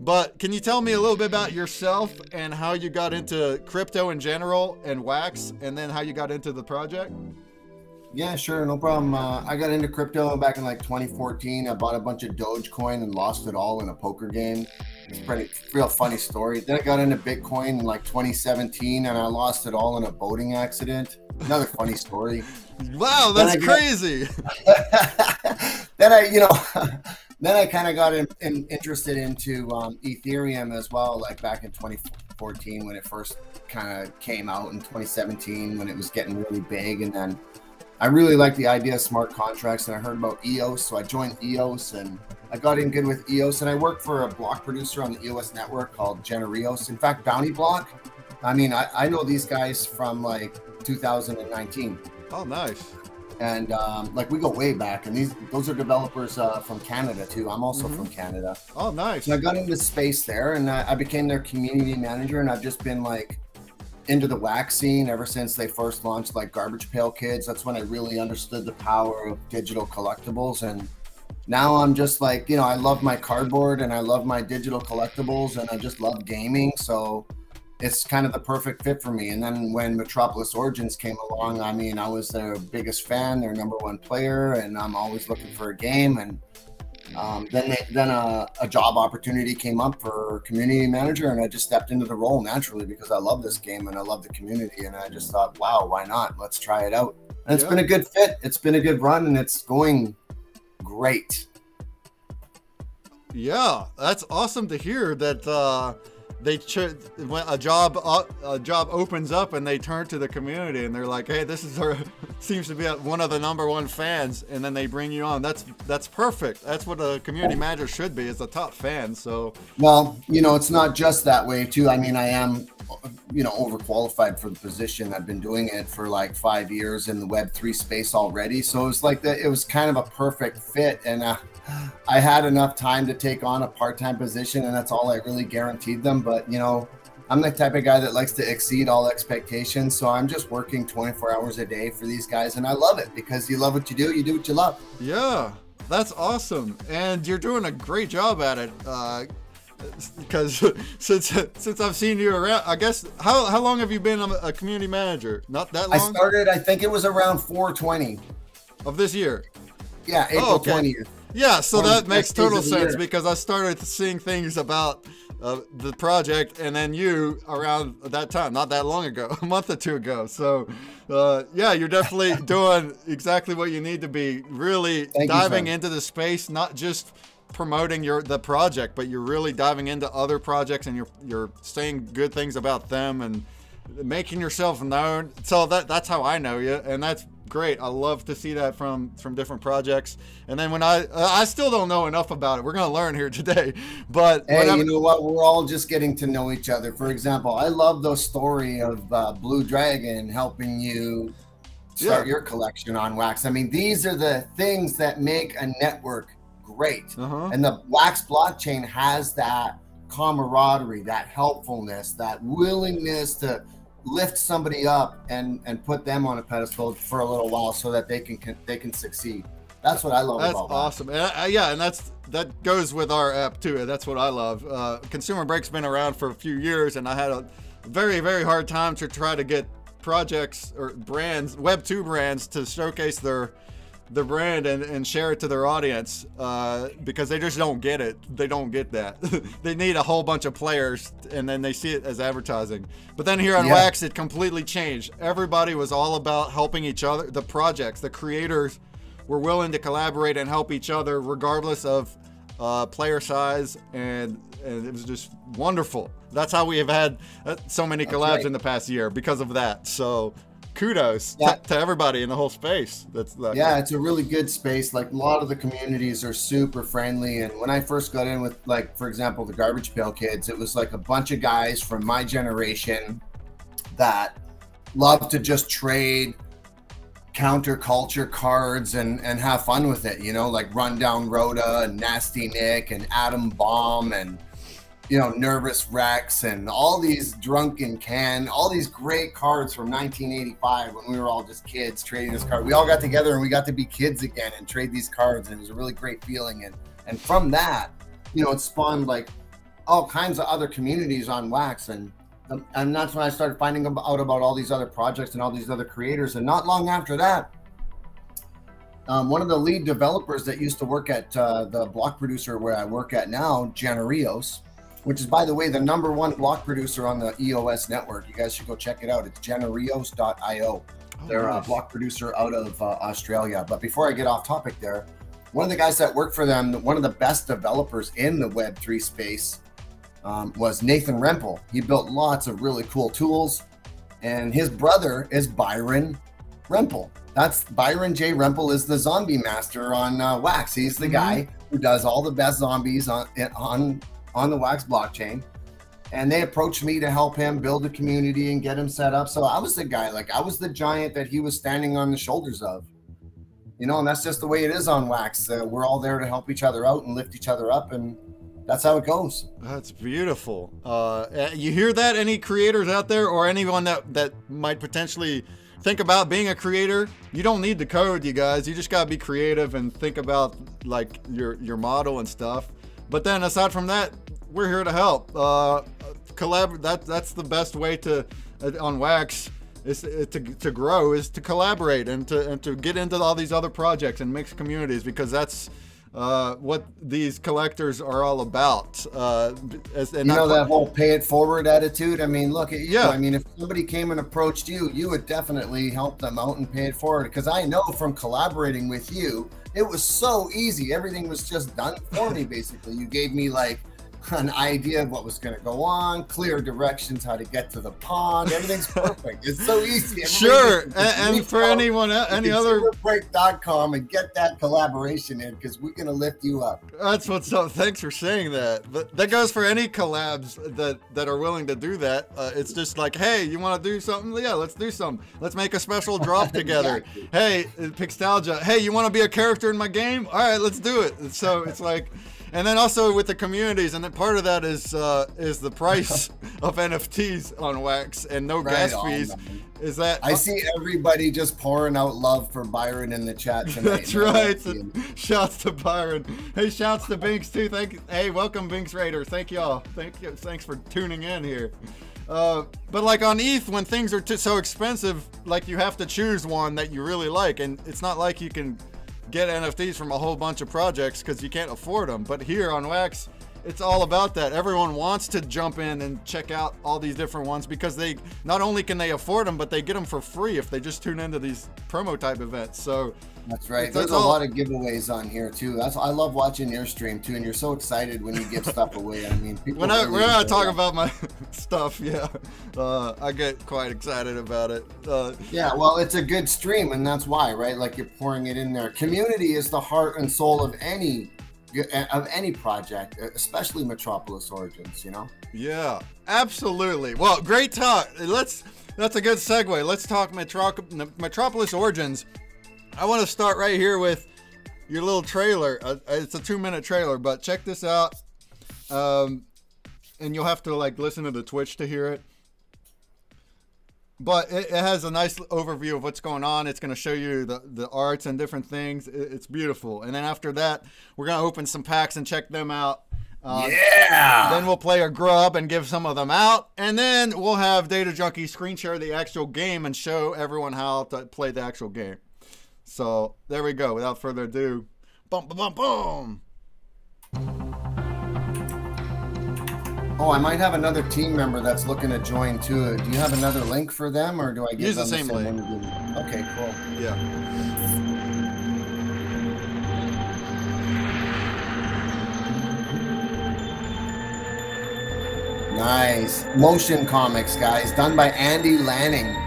But can you tell me a little bit about yourself and how you got into crypto in general and Wax, and then how you got into the project? Yeah, sure, no problem. I got into crypto back in like 2014. I bought a bunch of Dogecoin and lost it all in a poker game. It's a real funny story. Then I got into Bitcoin in like 2017 and I lost it all in a boating accident. Another funny story. Wow, that's crazy. Then I kind of got interested into Ethereum as well, like back in 2014 when it first kind of came out, in 2017 when it was getting really big. And then I really liked the idea of smart contracts, and I heard about EOS, so I joined EOS and I got in good with EOS, and I worked for a block producer on the EOS network called Generios. In fact, Bounty Block. I mean, I know these guys from like 2019. Oh, nice. And like we go way back, and those are developers from Canada too. I'm also from Canada. Oh, nice. So I got into space there, and I became their community manager, and I've just been like into the wax scene ever since they first launched like Garbage Pail Kids. That's when I really understood the power of digital collectibles, and now I'm just like, you know, I love my cardboard and I love my digital collectibles, and I just love gaming, so it's kind of the perfect fit for me. And then when Metropolis Origins came along, I mean, I was their biggest fan, their #1 player, and I'm always looking for a game. And then a job opportunity came up for community manager, and I just stepped into the role naturally because I love this game and I love the community, and I just thought, wow, why not? Let's try it out. And it's been a good fit. It's been a good run, and it's going great. Yeah, that's awesome to hear that when a job opens up and they turn to the community and they're like, hey, this is seems to be one of the #1 fans, and then they bring you on. That's perfect. That's what a community manager should be, is a top fan. So, well, you know, it's not just that way too. I mean, I am, you know, overqualified for the position. I've been doing it for like 5 years in the Web3 space already. So it was like that. It was kind of a perfect fit, and I had enough time to take on a part-time position, and that's all I really guaranteed them. But, you know, I'm the type of guy that likes to exceed all expectations. So I'm just working 24 hours a day for these guys, and I love it because you love what you do what you love. Yeah, that's awesome. And you're doing a great job at it. Because since I've seen you around, I guess, how long have you been a community manager? Not that long? I started, I think it was around 4/20 of this year. Yeah, April 20th. Yeah, so that makes total sense because I started seeing things about the project, and then you around that time, not that long ago, a month or two ago. So yeah, you're definitely doing exactly what you need to be, really diving into the space, not just promoting the project, but you're really diving into other projects, and you're saying good things about them and making yourself known. So that's how I know you, and that's great. I love to see that from different projects. And then when I still don't know enough about it. We're gonna learn here today. But hey, you know what? We're all just getting to know each other. For example, I love the story of Blue Dragon helping you start your collection on Wax. I mean, these are the things that make a network great. And the Wax blockchain has that camaraderie, that helpfulness, that willingness to lift somebody up and put them on a pedestal for a little while so that they can succeed. That's what I love about that. That's awesome. And, yeah, and that goes with our app too. That's what I love. ConsumerBreak's been around for a few years, and I had a very, very hard time to try to get projects or brands, Web2 brands, to showcase their brand and share it to their audience, because they just don't get it. They don't get that. They need a whole bunch of players, and then they see it as advertising. But then here on Wax, it completely changed. Everybody was all about helping each other. The projects, the creators were willing to collaborate and help each other regardless of player size, and it was just wonderful. That's how we have had so many collabs in the past year, because of that. So kudos to everybody in the whole space. Yeah, it's a really good space. Like, a lot of the communities are super friendly. And when I first got in with, like, for example, the Garbage Pail Kids, it was like a bunch of guys from my generation that love to just trade counterculture cards and have fun with it, you know, like Rundown Rhoda and Nasty Nick and Atom Bomb and, you know, Nervous Rex and all these Drunken Ken, all these great cards from 1985 when we were all just kids trading this card. We all got together and we got to be kids again and trade these cards, and it was a really great feeling. And from that, you know, it spawned like all kinds of other communities on Wax, and that's when I started finding out about all these other projects and all these other creators. And not long after that, one of the lead developers that used to work at the block producer where I work at now, Generios, which is, by the way, the #1 block producer on the EOS network. You guys should go check it out. It's generios.io. They're a block producer out of Australia. But before I get off topic there, one of the guys that worked for them, one of the best developers in the Web3 space, was Nathan Rempel. He built lots of really cool tools, and his brother is Byron Rempel. That's Byron J. Rempel is the zombie master on Wax. He's the guy who does all the best zombies on the Wax blockchain. And they approached me to help him build a community and get him set up. So I was the guy, like I was the giant that he was standing on the shoulders of. You know, and that's just the way it is on Wax. We're all there to help each other out and lift each other up, and that's how it goes. That's beautiful. You hear that? Any creators out there, or anyone that might potentially think about being a creator? You don't need to code, you guys. You just gotta be creative and think about like your model and stuff. But then aside from that, we're here to help. That's the best way to on Wax is to grow, is to collaborate and to get into all these other projects and mix communities, because that's what these collectors are all about. You know, that whole pay it forward attitude. I mean, look at you. I mean, if somebody came and approached you, you would definitely help them out and pay it forward. Because I know from collaborating with you, it was so easy. Everything was just done for me, basically. You gave me like an idea of what was going to go on, clear directions, how to get to the pond. Everything's perfect. It's so easy. Sure. And for anyone, any other, ConsumerBreak.com and get that collaboration in, because we're going to lift you up. That's what's up. Thanks for saying that. But that goes for any collabs that are willing to do that. It's just like, hey, you want to do something? Yeah, let's do something. Let's make a special drop together. Exactly. Hey, Pixtalgia. Hey, you want to be a character in my game? All right, let's do it. So it's like, and then also with the communities, and then part of that is the price of NFTs on Wax and no gas fees. Is that I see everybody just pouring out love for Byron in the chat tonight. That's right. Shouts to Byron. Hey, shouts to Binks too. Hey, welcome Binks Raider. Thank y'all. Thanks for tuning in here. But like on ETH, when things are so expensive, like you have to choose one that you really like, and it's not like you can get NFTs from a whole bunch of projects because you can't afford them. But here on Wax, it's all about that. Everyone wants to jump in and check out all these different ones, because they not only can they afford them, but they get them for free if they just tune into these promo type events. So that's right. There's a lot of giveaways on here too. I love watching your stream too, and you're so excited when you give stuff away. I mean, people when I talk about my stuff, yeah, I get quite excited about it. Yeah, well, it's a good stream, and that's why, right? Like, you're pouring it in there. Community is the heart and soul of any project, especially Metropolis Origins, you know? Yeah, absolutely. Well, great talk. That's a good segue. Let's talk Metropolis Origins. I want to start right here with your little trailer. It's a 2-minute trailer, but check this out. And you'll have to like listen to the Twitch to hear it. But it has a nice overview of what's going on. It's going to show you the arts and different things. It's beautiful. And then after that, we're going to open some packs and check them out. Yeah! Then we'll play a grub and give some of them out. And then we'll have Datajunky screen share the actual game and show everyone how to play the actual game. So there we go. Without further ado, boom, boom, boom, boom. Oh, I might have another team member that's looking to join too. Do you have another link for them, or do I use the same link? Okay, cool. Yeah. Nice. Motion comics, guys, done by Andy Lanning.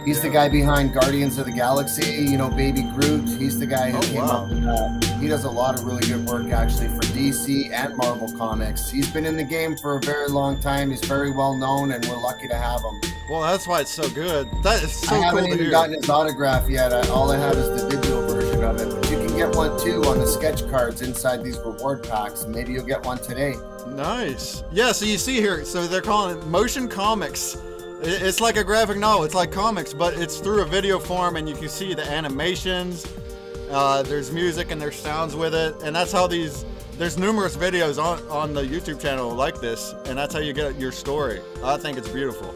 He's the guy behind Guardians of the Galaxy, you know, Baby Groot. He's the guy who came up with that. He does a lot of really good work, actually, for DC and Marvel Comics. He's been in the game for a very long time. He's very well known, and we're lucky to have him. Well, that's why it's so good. That is so cool to hear. I haven't even gotten his autograph yet. All I have is the digital version of it. But you can get one, too, on the sketch cards inside these reward packs. Maybe you'll get one today. Nice. Yeah, so you see here, so they're calling it Motion Comics. It's like a graphic novel. It's like comics, but it's through a video form, and you can see the animations. There's music and there's sounds with it, and that's how these there's numerous videos on the YouTube channel like this, and that's how you get your story. I think it's beautiful.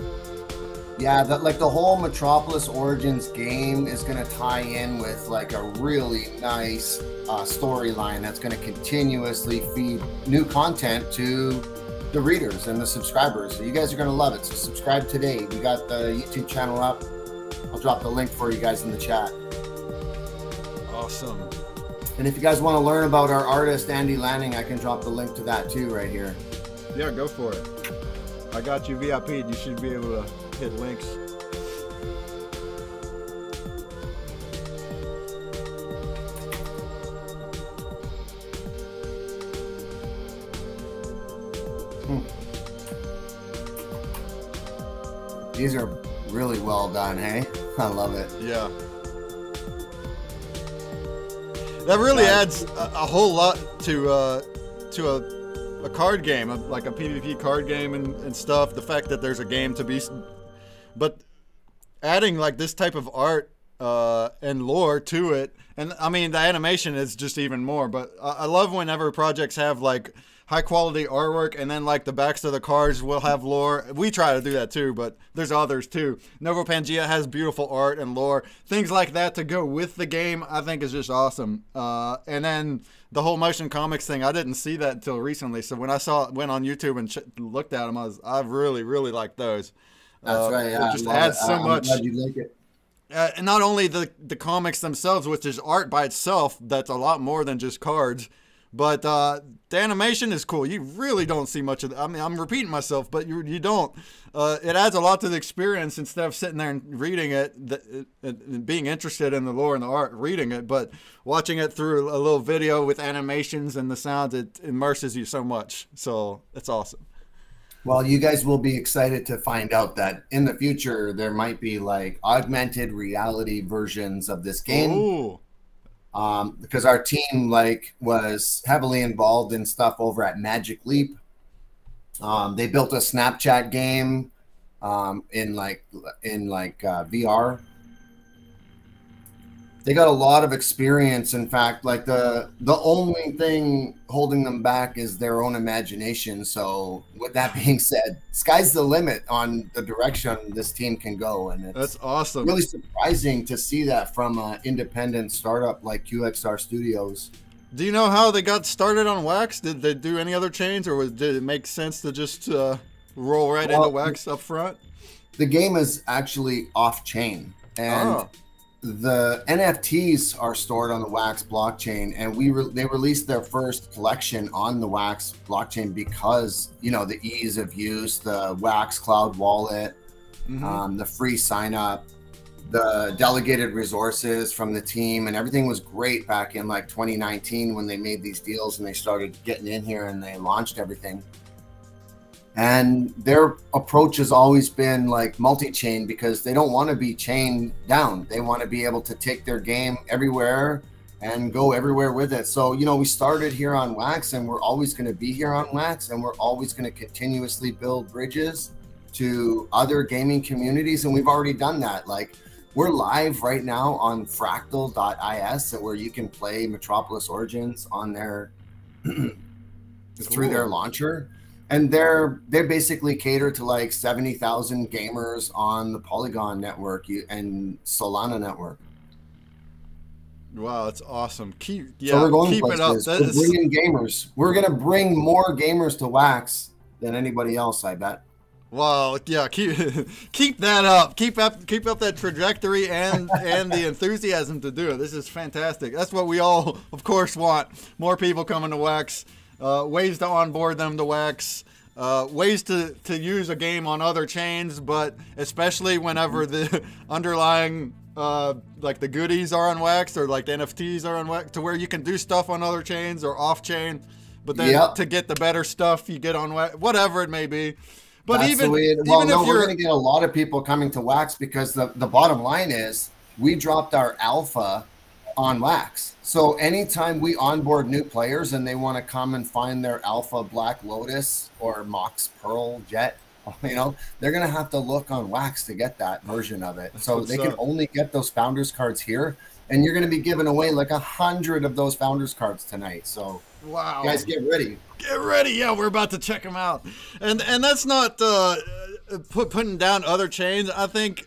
Yeah, like the whole Metropolis Origins game is going to tie in with like a really nice storyline that's going to continuously feed new content to the readers and the subscribers. So you guys are going to love it. So subscribe today. We got the YouTube channel up. I'll drop the link for you guys in the chat. Awesome. And if you guys want to learn about our artist, Andy Lanning, I can drop the link to that too right here. Yeah, go for it. I got you VIP'd. You should be able to hit links. These are really well done, hey? I love it. Yeah. That really adds a whole lot to a card game, like a PvP card game and stuff. The fact that there's a game to be, but adding like this type of art and lore to it, and I mean the animation is just even more. But I love whenever projects have like high quality artwork, and then like the backs of the cards will have lore. We try to do that too, but there's others too. Novo Pangea has beautiful art and lore, things like that to go with the game. I think is just awesome. And then the whole motion comics thing, I didn't see that until recently. So when I went on YouTube and looked at them, I really liked those. That's right. Yeah, it just adds so much. I'm glad you like it. And not only the comics themselves, which is art by itself, that's a lot more than just cards. But the animation is cool. You really don't see much of it. I mean, I'm repeating myself, but you don't. It adds a lot to the experience instead of sitting there and reading it, and being interested in the lore and the art, reading it. But watching it through a little video with animations and the sounds, it immerses you so much. So it's awesome. Well, you guys will be excited to find out that in the future, there might be like augmented reality versions of this game. Ooh. Because our team like was heavily involved in stuff over at Magic Leap. They built a Snapchat game in VR. They got a lot of experience. In fact, like the only thing holding them back is their own imagination. So with that being said, sky's the limit on the direction this team can go. And it's that's awesome. Really surprising to see that from an independent startup like QXR Studios. Do you know how they got started on Wax? Did they do any other chains, or did it make sense to just roll right into Wax up front? The game is actually off-chain. And the NFTs are stored on the Wax blockchain, and they released their first collection on the Wax blockchain because, you know, the ease of use, the Wax Cloud wallet, the free sign up, the delegated resources from the team, and everything was great back in like 2019 when they made these deals and they started getting in here and they launched everything. And their approach has always been like multi-chain because they don't want to be chained down. They want to be able to take their game everywhere and go everywhere with it. So, you know, we started here on Wax, and we're always going to be here on Wax, and we're always going to continuously build bridges to other gaming communities. And we've already done that. Like, we're live right now on fractal.is, where you can play Metropolis Origins on their through their launcher. And they're basically cater to like 70,000 gamers on the Polygon network and Solana network. Wow, that's awesome. So we're going keep it up. We're bringing gamers. We're gonna bring more gamers to Wax than anybody else, I bet. Wow, yeah, keep that up. Keep up that trajectory and the enthusiasm to do it. This is fantastic. That's what we all, of course, want. More people coming to Wax. Ways to onboard them to Wax, ways to use a game on other chains, but especially whenever the underlying like the goodies are on Wax, or like the NFTs are on Wax, to where you can do stuff on other chains or off chain, but then to get the better stuff you get on Wax, whatever it may be. But that's even if we're going to get a lot of people coming to Wax, because the bottom line is we dropped our alpha on Wax. So anytime we onboard new players and they want to come and find their alpha Black Lotus or Mox Pearl Jet, you know, they're going to have to look on Wax to get that version of it. So they can only get those founders cards here. and you're going to be giving away like 100 of those founders cards tonight. So wow, guys, get ready. Get ready. Yeah, we're about to check them out. And that's not putting down other chains. I think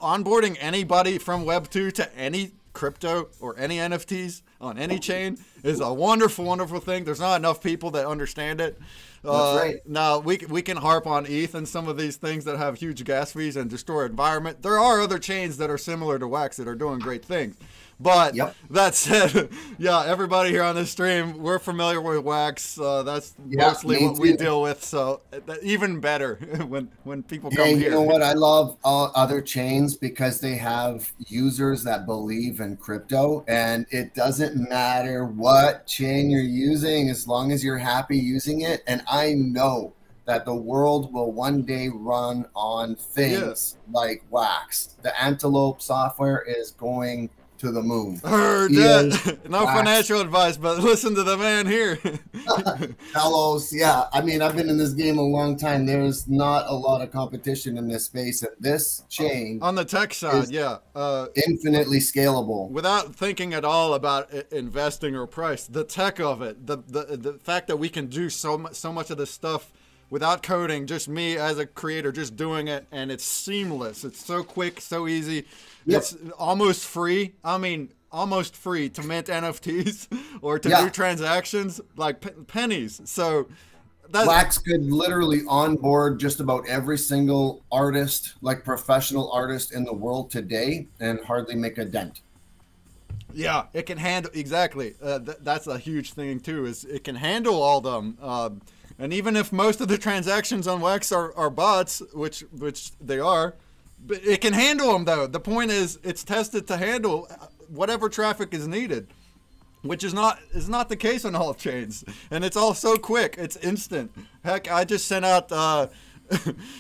onboarding anybody from Web 2 to any crypto or any NFTs on any chain is a wonderful, wonderful thing. There's not enough people that understand it. That's right. Now, we can harp on ETH and some of these things that have huge gas fees and destroy environment. There are other chains that are similar to WAX that are doing great things. But that said, yeah, everybody here on this stream, we're familiar with WAX. That's mostly what we deal with. So even better when people come here. You know what? I love all other chains because they have users that believe in crypto, and it doesn't matter what chain you're using as long as you're happy using it. And I know that the world will one day run on things like WAX. The Antelope software is going to the moon. Heard that. No financial advice, but listen to the man here. Hellos, yeah. I mean, I've been in this game a long time. There's not a lot of competition in this space, and this chain on the tech side, infinitely scalable. Without thinking at all about investing or price, the tech of it, the fact that we can do so much of this stuff without coding, just me as a creator just doing it, and it's seamless. It's so quick, so easy. It's almost free. I mean, almost free to mint NFTs or to do transactions, like pennies. So WAX could literally onboard just about every single artist, like professional artist in the world today, and hardly make a dent. Yeah, it can handle, exactly. That's a huge thing too, is it can handle all them. And even if most of the transactions on WAX are bots, which they are, but it can handle them though. The point is, it's tested to handle whatever traffic is needed, which is not the case on all chains. And it's all so quick, it's instant. Heck, I just sent out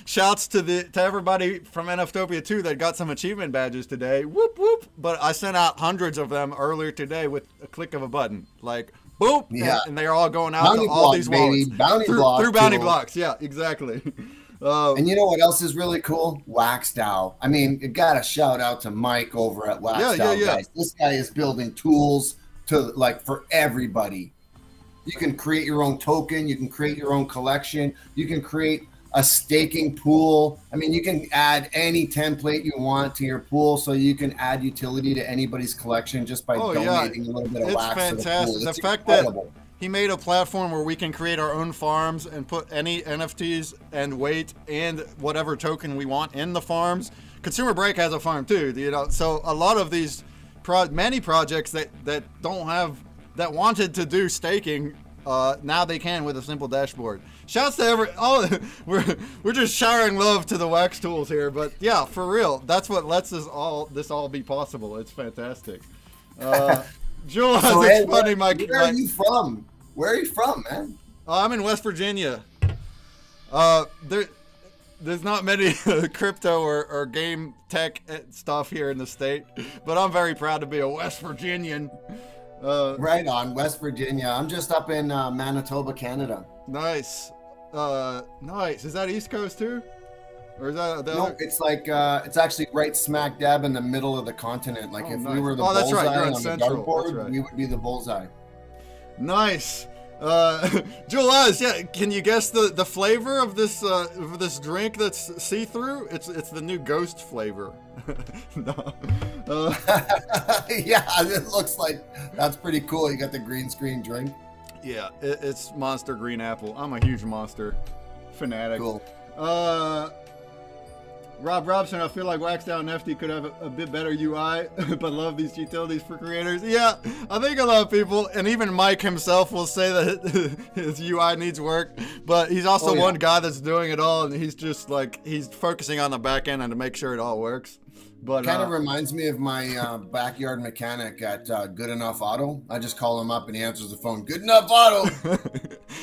shouts to everybody from NFTOPIA 2 that got some achievement badges today. Whoop whoop! But I sent out hundreds of them earlier today with a click of a button, like boop, and they're all going out to all these wallets through bounty blocks. Yeah, exactly. And you know what else is really cool? WAX DAO. I mean, you got to shout out to Mike over at WAX DAO, guys. This guy is building tools for everybody. You can create your own token. You can create your own collection. You can create a staking pool. I mean, you can add any template you want to your pool, so you can add utility to anybody's collection just by donating a little bit of WAX. It's fantastic. The fact that he made a platform where we can create our own farms and put any NFTs and weight and whatever token we want in the farms. ConsumerBreak has a farm too, you know. So a lot of these many projects that don't have, that wanted to do staking, now they can with a simple dashboard. Shouts to we're just showering love to the WAX tools here, but yeah, for real, that's what lets this all be possible. It's fantastic. Joel, so, it's funny. Where are you from? Where are you from, man? I'm in West Virginia. There's not many crypto or game tech stuff here in the state, but I'm very proud to be a West Virginian. Right on, West Virginia. I'm just up in Manitoba, Canada. Nice. Nice. Is that East Coast too? Or is that no, it's like it's actually right smack dab in the middle of the continent. Like if we were the bullseye on the dartboard, we would be the bullseye. Nice. Joel Oz, yeah, can you guess the flavor of this drink that's see-through? It's the new ghost flavor. No. Yeah, it looks like that's pretty cool. You got the green screen drink. Yeah, it's Monster Green Apple. I'm a huge Monster fanatic. Cool. Rob Robson, I feel like WAX DAO NFT could have a bit better UI, but love these utilities for creators. Yeah, I think a lot of people, and even Mike himself will say that his UI needs work, but he's also one guy that's doing it all, and he's just like, he's focusing on the back end and to make sure it all works. But kind of reminds me of my backyard mechanic at Good Enough Auto. I just call him up and he answers the phone. Good Enough Auto.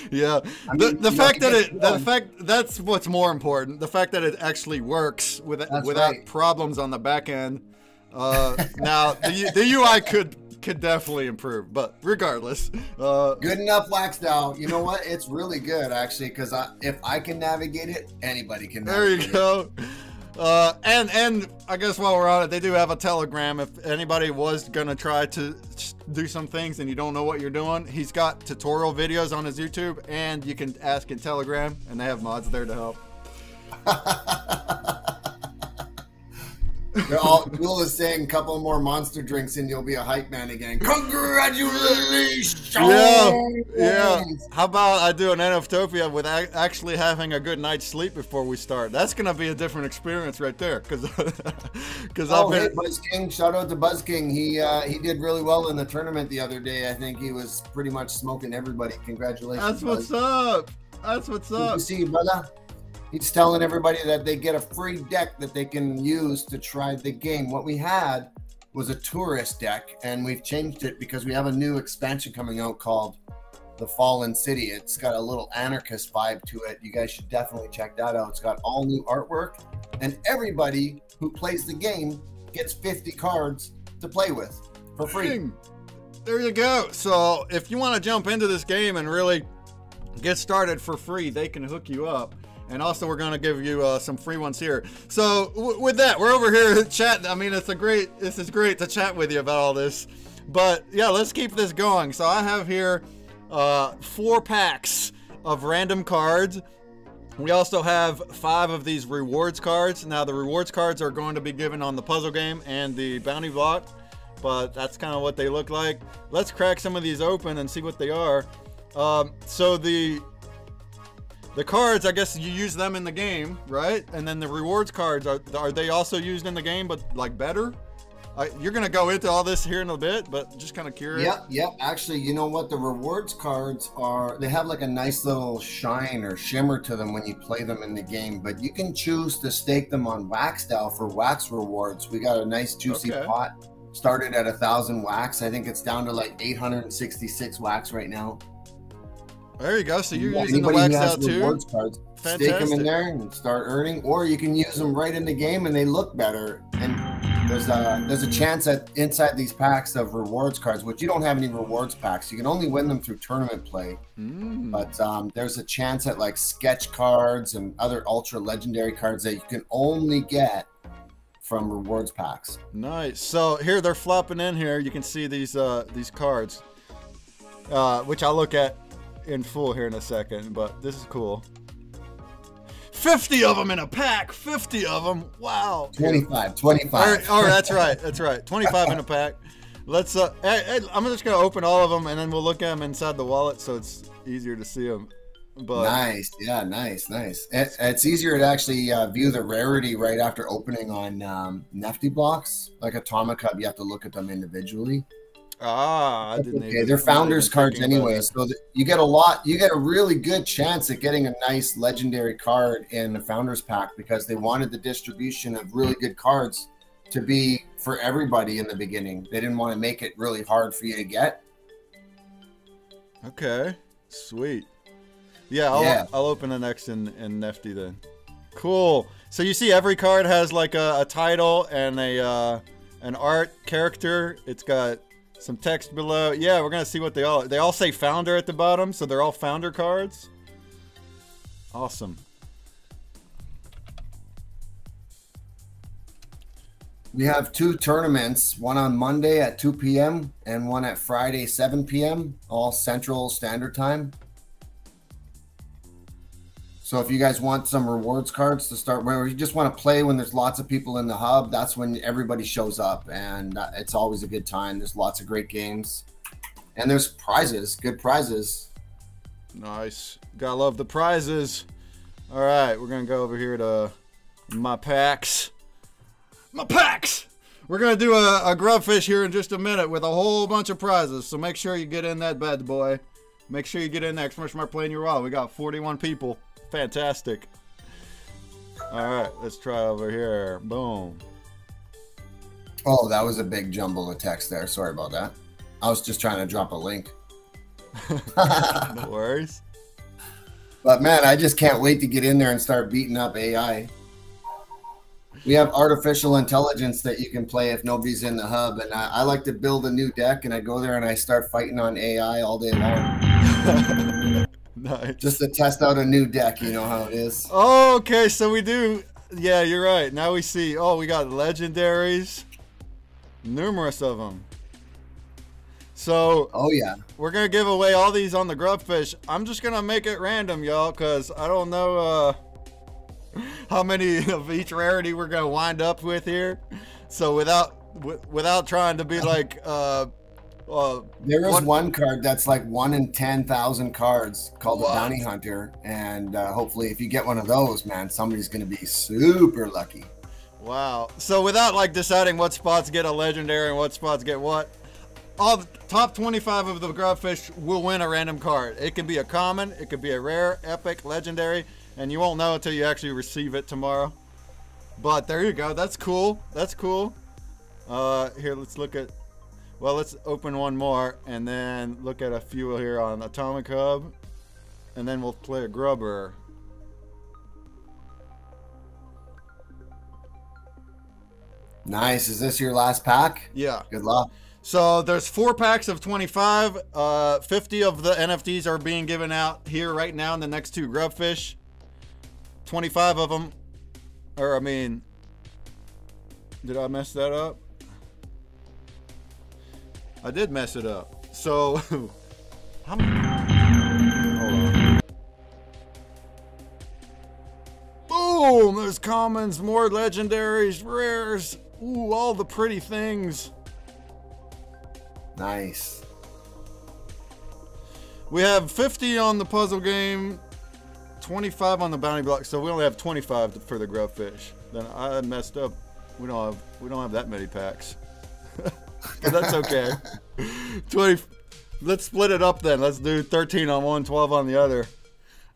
Yeah, I mean, the fact that that's what's more important. The fact that it actually works without problems on the back end. Now the UI could definitely improve, but regardless, Good Enough WAX DAO. You know what? It's really good actually, because if I can navigate it, anybody can. There you go. And I guess while we're on it, they do have a Telegram. If anybody was gonna try to do some things and you don't know what you're doing, he's got tutorial videos on his YouTube, and you can ask in Telegram, and they have mods there to help. Will is saying a couple more monster drinks and you'll be a hype man again. Congratulations! Yeah. How about I do an NFTOPIA with actually having a good night's sleep before we start? That's gonna be a different experience right there, because hey, Buzz King! Shout out to Buzz King. He did really well in the tournament the other day. I think he was pretty much smoking everybody. Congratulations! That's what's up. That's what's up. Good to see you, brother. He's telling everybody that they get a free deck that they can use to try the game. What we had was a tourist deck, and we've changed it because we have a new expansion coming out called The Fallen City. It's got a little anarchist vibe to it. You guys should definitely check that out. It's got all new artwork, and everybody who plays the game gets 50 cards to play with for free. There you go. So if you want to jump into this game and really get started for free, they can hook you up. And also, we're going to give you some free ones here. So with that, we're over here chatting. I mean, this is great to chat with you about all this. But yeah, let's keep this going. So I have here 4 packs of random cards. We also have 5 of these rewards cards. Now, the rewards cards are going to be given on the puzzle game and the bounty block, but that's kind of what they look like. Let's crack some of these open and see what they are. So the cards, I guess you use them in the game, right? And then the rewards cards, are they also used in the game, but like better? You're gonna go into all this here in a bit, but just kind of curious. Yep. Actually, you know what? The rewards cards they have like a nice little shine or shimmer to them when you play them in the game, but you can choose to stake them on wax style for wax rewards. We got a nice juicy pot, started at 1,000 wax. I think it's down to like 866 wax right now. There you go. So you're using the wax out too? Cards, stake them in there and start earning, or you can use them right in the game and they look better. And there's a chance that inside these packs of rewards cards, which you don't have any rewards packs, you can only win them through tournament play. But there's a chance at like sketch cards and other ultra legendary cards that you can only get from rewards packs. Nice. So here they're flopping in here. You can see these cards, which I'll look at in full here in a second, but this is cool. 50 of them in a pack. 50 of them. Wow. 25. Oh, that's right. 25 in a pack. Let's I'm just gonna open all of them and then we'll look at them inside the wallet so it's easier to see them. But nice. Yeah, nice. It's easier to actually view the rarity right after opening on Nifty blocks. Like Atomic Hub, you have to look at them individually. I didn't. Okay, they're founders cards anyway, so you get a really good chance at getting a nice legendary card in the founders pack because they wanted the distribution of really good cards to be for everybody in the beginning. They didn't want to make it really hard for you to get. Okay, sweet. Yeah, I'll open the next in Nifty then. Cool. So you see every card has like a title and an art character. It's got some text below. Yeah, we're gonna see what they all say founder at the bottom, so they're all founder cards. Awesome. We have 2 tournaments, one on Monday at 2 p.m. and one at Friday 7 p.m. all Central Standard Time. So if you guys want some rewards cards to start, or you just want to play when there's lots of people in the hub, that's when everybody shows up, and it's always a good time. There's lots of great games, and there's prizes, good prizes. Nice. Gotta love the prizes. All right, we're gonna go over here to my packs. We're gonna do a grubfish here in just a minute with a whole bunch of prizes, so make sure you get in that bad boy. Make sure you get in there. Smart playing your wallet. We got 41 people. Fantastic. All right, let's try over here. Boom. Oh, that was a big jumble of text there. Sorry about that. I was just trying to drop a link. No worries. But man, I just can't wait to get in there and start beating up AI. We have artificial intelligence that you can play if nobody's in the hub, and I like to build a new deck, and I go there and I start fighting on AI all day long. Nice. Just to test out a new deck, you know how it is. Okay, so we do Yeah, you're right. Now we see, oh, we got legendaries. Numerous of them. So, oh yeah, we're going to give away all these on the Grubfish. I'm just going to make it random, y'all, because I don't know how many of each rarity we're going to wind up with here. So, without trying to be like... there is one card that's like 1 in 10,000 cards called the Bounty Hunter, and hopefully if you get one of those, man, somebody's going to be super lucky. Wow. So without like deciding what spots get a legendary and what spots get what, all the top 25 of the Grubfish will win a random card. It can be a common, it could be a rare, epic, legendary, and you won't know until you actually receive it tomorrow. But there you go. That's cool. That's cool. Here, let's look at... Well, let's open one more and then look at a few here on Atomic Hub. And then we'll play a grubber. Nice. Is this your last pack? Yeah. Good luck. So there's 4 packs of 25. 50 of the NFTs are being given out here right now in the next 2 Grubfish. 25 of them. Or, I mean... Did I mess that up? I did mess it up. So, how many? Boom! There's commons, more legendaries, rares. Ooh, all the pretty things. Nice. We have 50 on the puzzle game, 25 on the bounty block. So we only have 25 for the Grubfish. Then I messed up. We don't have that many packs. But that's okay. 20. Let's split it up then. Let's do 13 on one, 12 on the other.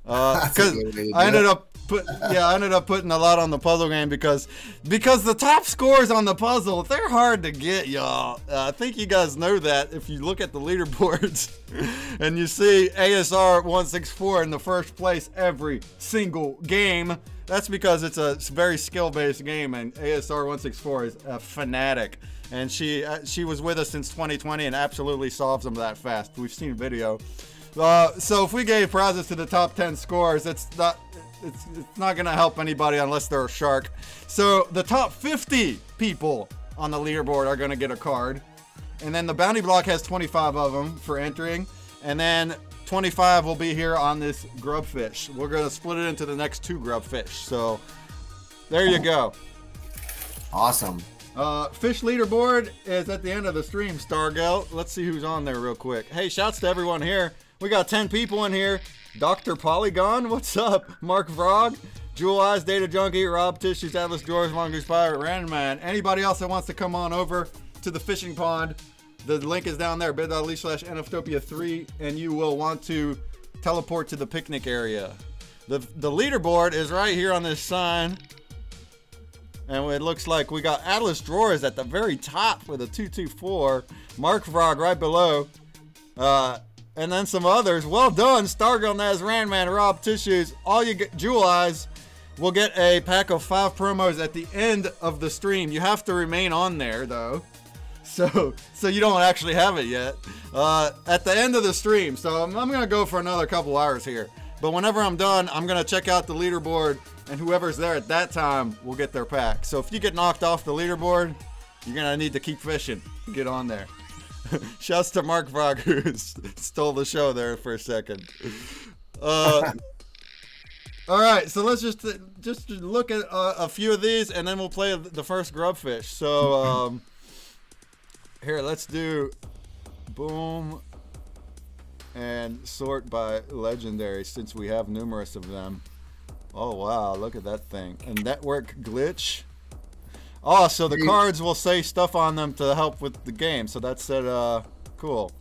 Because I ended up putting a lot on the puzzle game because the top scores on the puzzle, they're hard to get, y'all. I think you guys know that if you look at the leaderboards and you see ASR 164 in the first place every single game. That's because it's a very skill-based game, and ASR 164 is a fanatic. And she was with us since 2020 and absolutely solves them that fast. We've seen video. So if we gave prizes to the top 10 scores, it's not gonna help anybody unless they're a shark. So the top 50 people on the leaderboard are gonna get a card, and then the bounty block has 25 of them for entering, and then 25 will be here on this Grubfish. We're gonna split it into the next 2 Grubfish. So there you go. Awesome. Fish leaderboard is at the end of the stream, Stargell. Let's see who's on there real quick. Hey, shouts to everyone here. We got 10 people in here. Dr. Polygon, what's up? Mark Vrog, Jewel Eyes, Datajunky, Rob Tissues, Atlas George, Mongoose Pirate, Random Man. Anybody else that wants to come on over to the fishing pond, the link is down there, bit.ly/NFTOPIA3, and you will want to teleport to the picnic area. The leaderboard is right here on this sign. And it looks like we got Atlas Drawers at the very top with a 224. Mark Vrog right below. And then some others. Well done, Stargirl, Naz, Randman, Rob Tissues. All you get, Jewel Eyes, will get a pack of 5 promos at the end of the stream. You have to remain on there, though. So you don't actually have it yet. At the end of the stream. So I'm going to go for another couple hours here. But whenever I'm done, I'm going to check out the leaderboard. And whoever's there at that time will get their pack. So if you get knocked off the leaderboard, you're going to need to keep fishing to get on there. Shouts to Mark Vrog, who stole the show there for a second. All right, so let's just look at a few of these, and then we'll play the first Grubfish. So here, let's do boom and sort by legendary, since we have numerous of them. Oh wow, look at that thing. A network glitch. Oh, so the cards will say stuff on them to help with the game. So that's cool.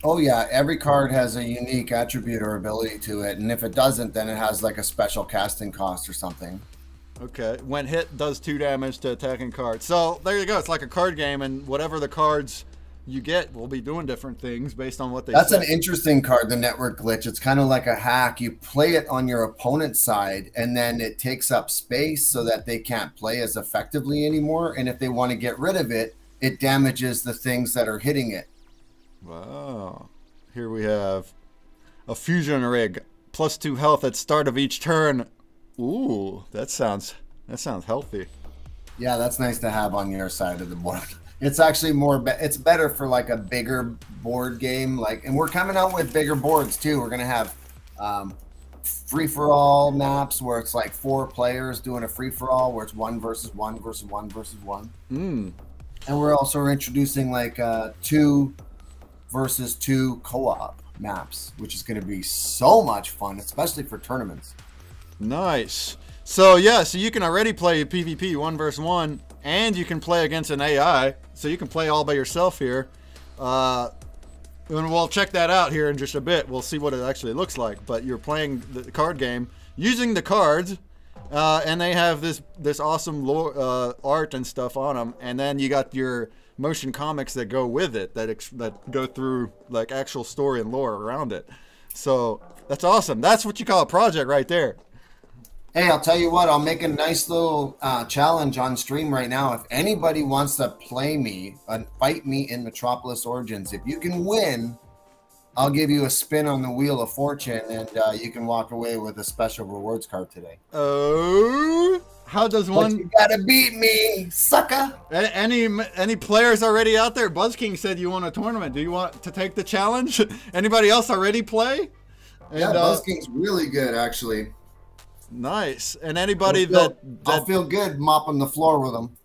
Oh yeah, every card has a unique attribute or ability to it, and if it doesn't, then it has like a special casting cost or something. Okay, when hit, does 2 damage to attacking cards. So there you go. It's like a card game, and whatever the cards you get will be doing different things based on what they That's say. an interesting card, the network glitch. It's kind of like a hack. You play it on your opponent's side, and then it takes up space so that they can't play as effectively anymore. And if they want to get rid of it, it damages the things that are hitting it. Wow. Here we have a fusion rig. +2 health at start of each turn. Ooh, that sounds That sounds healthy. Yeah, that's nice to have on your side of the board. It's actually it's better for like a bigger board game. Like, and we're coming out with bigger boards too. We're gonna have free-for-all maps where it's like 4 players doing a free-for-all where it's 1 versus 1 versus 1 versus 1. And we're also introducing like 2 versus 2 co-op maps, which is going to be so much fun, especially for tournaments. Nice. So yeah, so you can already play PvP 1 versus 1, and you can play against an AI. So you can play all by yourself here. And we'll check that out here in just a bit. We'll see what it actually looks like. But you're playing the card game using the cards, and they have this awesome lore, art and stuff on them. And then you got your motion comics that go with it, that go through like actual story and lore around it. So that's awesome. That's what you call a project right there. Hey, I'll tell you what, I'll make a nice little challenge on stream right now. If anybody wants to play me and fight me in Metropolis Origins, if you can win, I'll give you a spin on the Wheel of Fortune, and you can walk away with a special rewards card today. Oh, how does one? But you gotta beat me, sucker. Any players already out there? Buzzking said you won a tournament. Do you want to take the challenge? Anybody else already play? And, yeah, Buzzking's really good, actually. Nice. And anybody I'll feel good mopping the floor with them.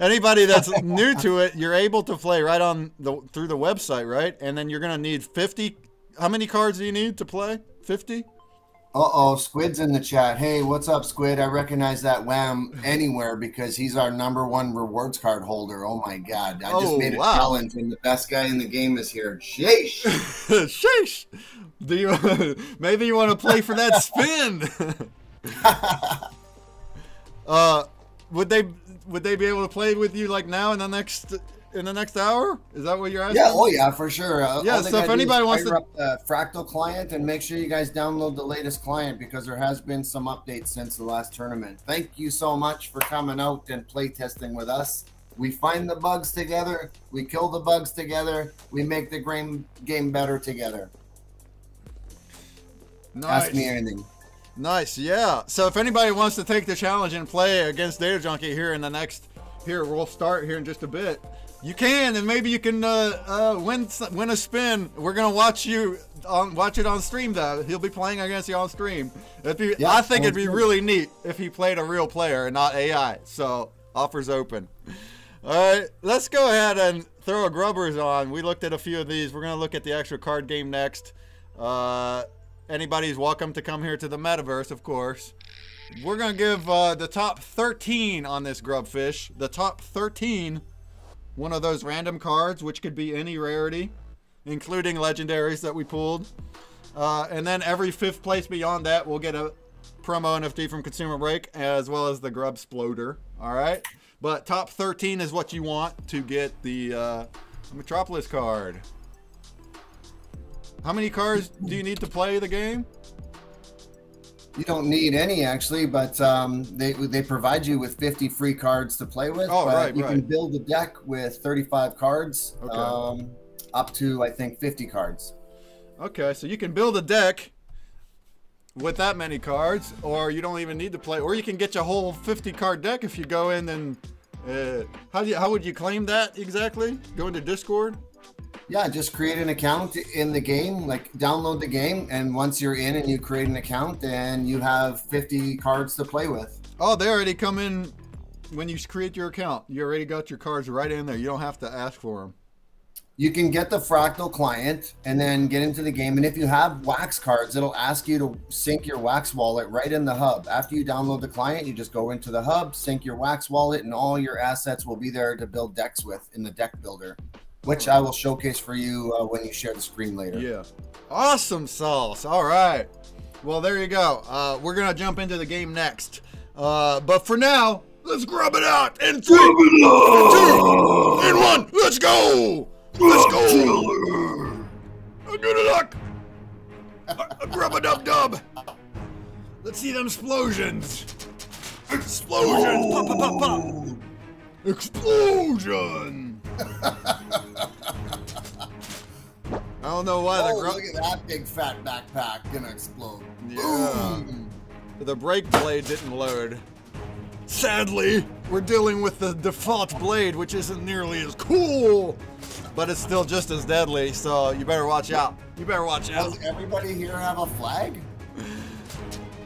Anybody that's new to it, you're able to play right on through the website, right? And then you're gonna need 50. How many cards do you need to play? 50? Uh-oh, Squid's in the chat. Hey, what's up, Squid? I recognize that Wham anywhere because he's our #1 rewards card holder. Oh my God. I just made a challenge and the best guy in the game is here. Sheesh. Sheesh. Do you maybe you want to play for that spin? Would they be able to play with you like now in the next hour? Is that what you're asking? Yeah, oh yeah, for sure. Yeah, so if anybody wants to fire up the Fractal client and make sure you guys download the latest client because there has been some updates since the last tournament. Thank you so much for coming out and play testing with us. We find the bugs together, we kill the bugs together, we make the game better together. Nice. Ask me anything. Nice, yeah. So if anybody wants to take the challenge and play against Datajunky here we'll start here in just a bit. You can, and maybe you can win a spin. We're gonna watch it on stream though. He'll be playing against you on stream. I think it'd be really neat if he played a real player and not AI. So offers open. All right, let's go ahead and throw a grubbers on. We looked at a few of these. We're gonna look at the actual card game next. Anybody's welcome to come here to the metaverse, of course. We're gonna give the top 13 on this Grubfish. The top 13, one of those random cards, which could be any rarity, including legendaries that we pulled. And then every 5th place beyond that, we'll get a promo NFT from ConsumerBreak, as well as the Grub Sploder. All right, but top 13 is what you want to get the Metropolis card. How many cards do you need to play the game? You don't need any actually, but they provide you with 50 free cards to play with. Oh, right, you can build a deck with 35 cards, okay. Up to I think 50 cards. Okay, so you can build a deck with that many cards, or you don't even need to play, or you can get your whole 50 card deck if you go in and how would you claim that exactly? Go into Discord? Yeah, just create an account in the game, like download the game, and once you're in and you create an account, then you have 50 cards to play with. Oh, they already come in when you create your account. You already got your cards right in there. You don't have to ask for them. You can get the Fractal client and then get into the game. And if you have Wax cards, it'll ask you to sync your Wax wallet right in the hub. After you download the client, you just go into the hub, sync your Wax wallet, and all your assets will be there to build decks with in the deck builder, which I will showcase for you when you share the screen later. Yeah. Awesome sauce. All right. Well, there you go. We're going to jump into the game next. But for now, let's grub it out in 3, 2, and 1. Let's go. Let's go. Good luck. Grub-a-dub-dub. Let's see them explosions. Explosions. Pop, pop, pop, pop. Explosion. I don't know why look at that big fat backpack gonna explode. Yeah. The brake blade didn't load. Sadly, we're dealing with the default blade, which isn't nearly as cool, but it's still just as deadly, so you better watch out. You better watch out. Does everybody here have a flag?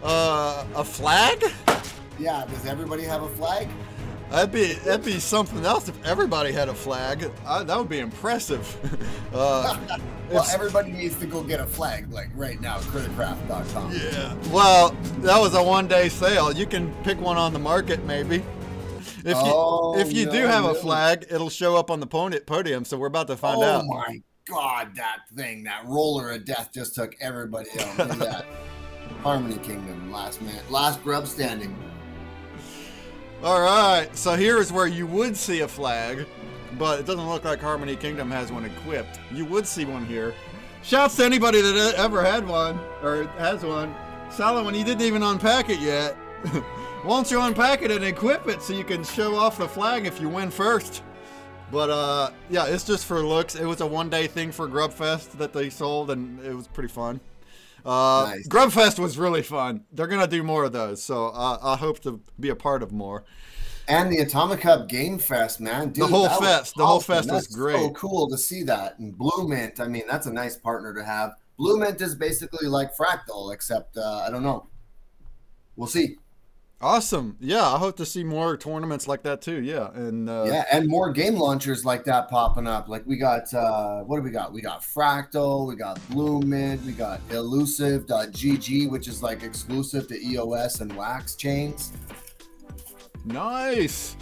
A flag? Yeah, does everybody have a flag? That'd be something else if everybody had a flag. That would be impressive. Well, everybody needs to go get a flag, like right now, CritterCraft.com. Yeah. Well, that was a one-day sale. You can pick one on the market, maybe. If you do have a flag, it'll show up on the podium. So we're about to find out. Oh my God, that thing, that roller of death just took everybody out. Look at that. Harmony Kingdom, last grub standing. All right, so here's where you would see a flag, but it doesn't look like Harmony Kingdom has one equipped. You would see one here. Shouts to anybody that ever had one, or has one. Solomon, you didn't even unpack it yet. Why don't you unpack it and equip it so you can show off the flag if you win first? But yeah, it's just for looks. It was a one-day thing for Grubfest that they sold, and it was pretty fun. Nice. Grubfest was really fun. They're gonna do more of those, so I hope to be a part of more. And the Atomic Hub Game Fest, man. Dude, the whole fest was great. So cool to see that. And Blue Mint, I mean, that's a nice partner to have. Blue Mint is basically like Fractal, except I don't know. We'll see. Awesome. Yeah, I hope to see more tournaments like that too. Yeah, and yeah, and more game launchers like that popping up. Like we got what do we got? We got Fractal, we got Blue Mint, we got Elusive.gg, which is like exclusive to EOS and Wax chains. Nice.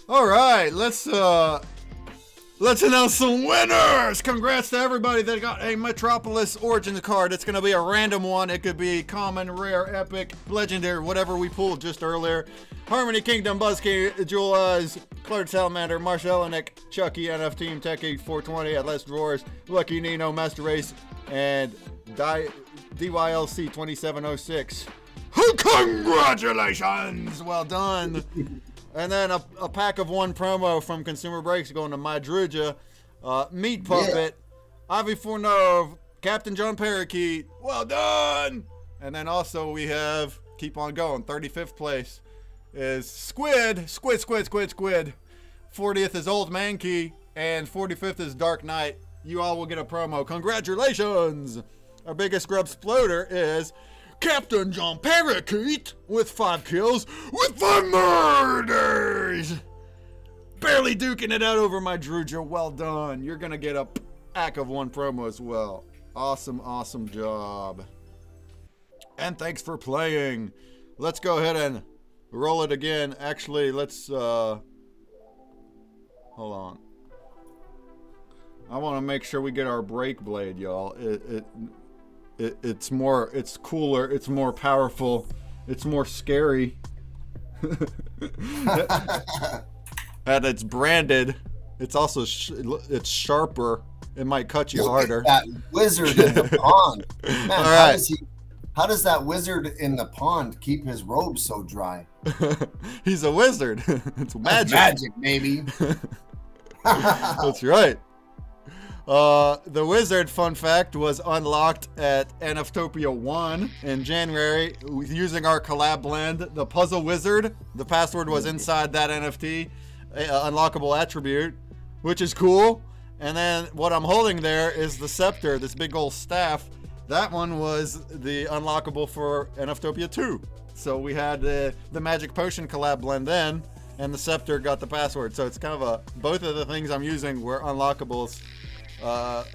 All right, let's announce some winners. Congrats to everybody that got a Metropolis Origins card. It's going to be a random one. It could be common, rare, epic, legendary, whatever we pulled just earlier. Harmony Kingdom, Buzzkey, Jewel Eyes, Clark Salamander, Marshall Nick, Chucky, NF Team, Techie, 420, Atlas Drawers, Lucky Nino, Master Race, and DYLC 2706. Congratulations! Well done. And then a pack of one promo from ConsumerBreak going to My Druja, Meat Puppet, Avi Fournove, Captain John Parakeet. Well done! And then also we have, keep on going, 35th place is Squid. 40th is Old Mankey, and 45th is Dark Knight. You all will get a promo. Congratulations! Our biggest grub sploder is Captain John Parakeet with 5 kills with 5 murders. Barely duking it out over My Druja. Well done. You're going to get a pack of one promo as well. Awesome, awesome job. And thanks for playing. Let's go ahead and roll it again. Actually, let's hold on. I want to make sure we get our break blade, y'all. It's cooler, it's more powerful, it's more scary. And it's branded. It's also it's sharper. It might cut you harder. That wizard in the pond. Man, all right. How does that wizard in the pond keep his robes so dry? He's a wizard. It's magic. Magic, baby. That's right. The wizard, fun fact, was unlocked at NFTOPIA 1 in January using our collab blend, the Puzzle Wizard. The password was inside that NFT unlockable attribute, which is cool. And then what I'm holding there is the scepter, this big old staff. That one was the unlockable for NFTOPIA 2. So we had the Magic Potion collab blend then, and the scepter got the password. So it's kind of both of the things I'm using were unlockables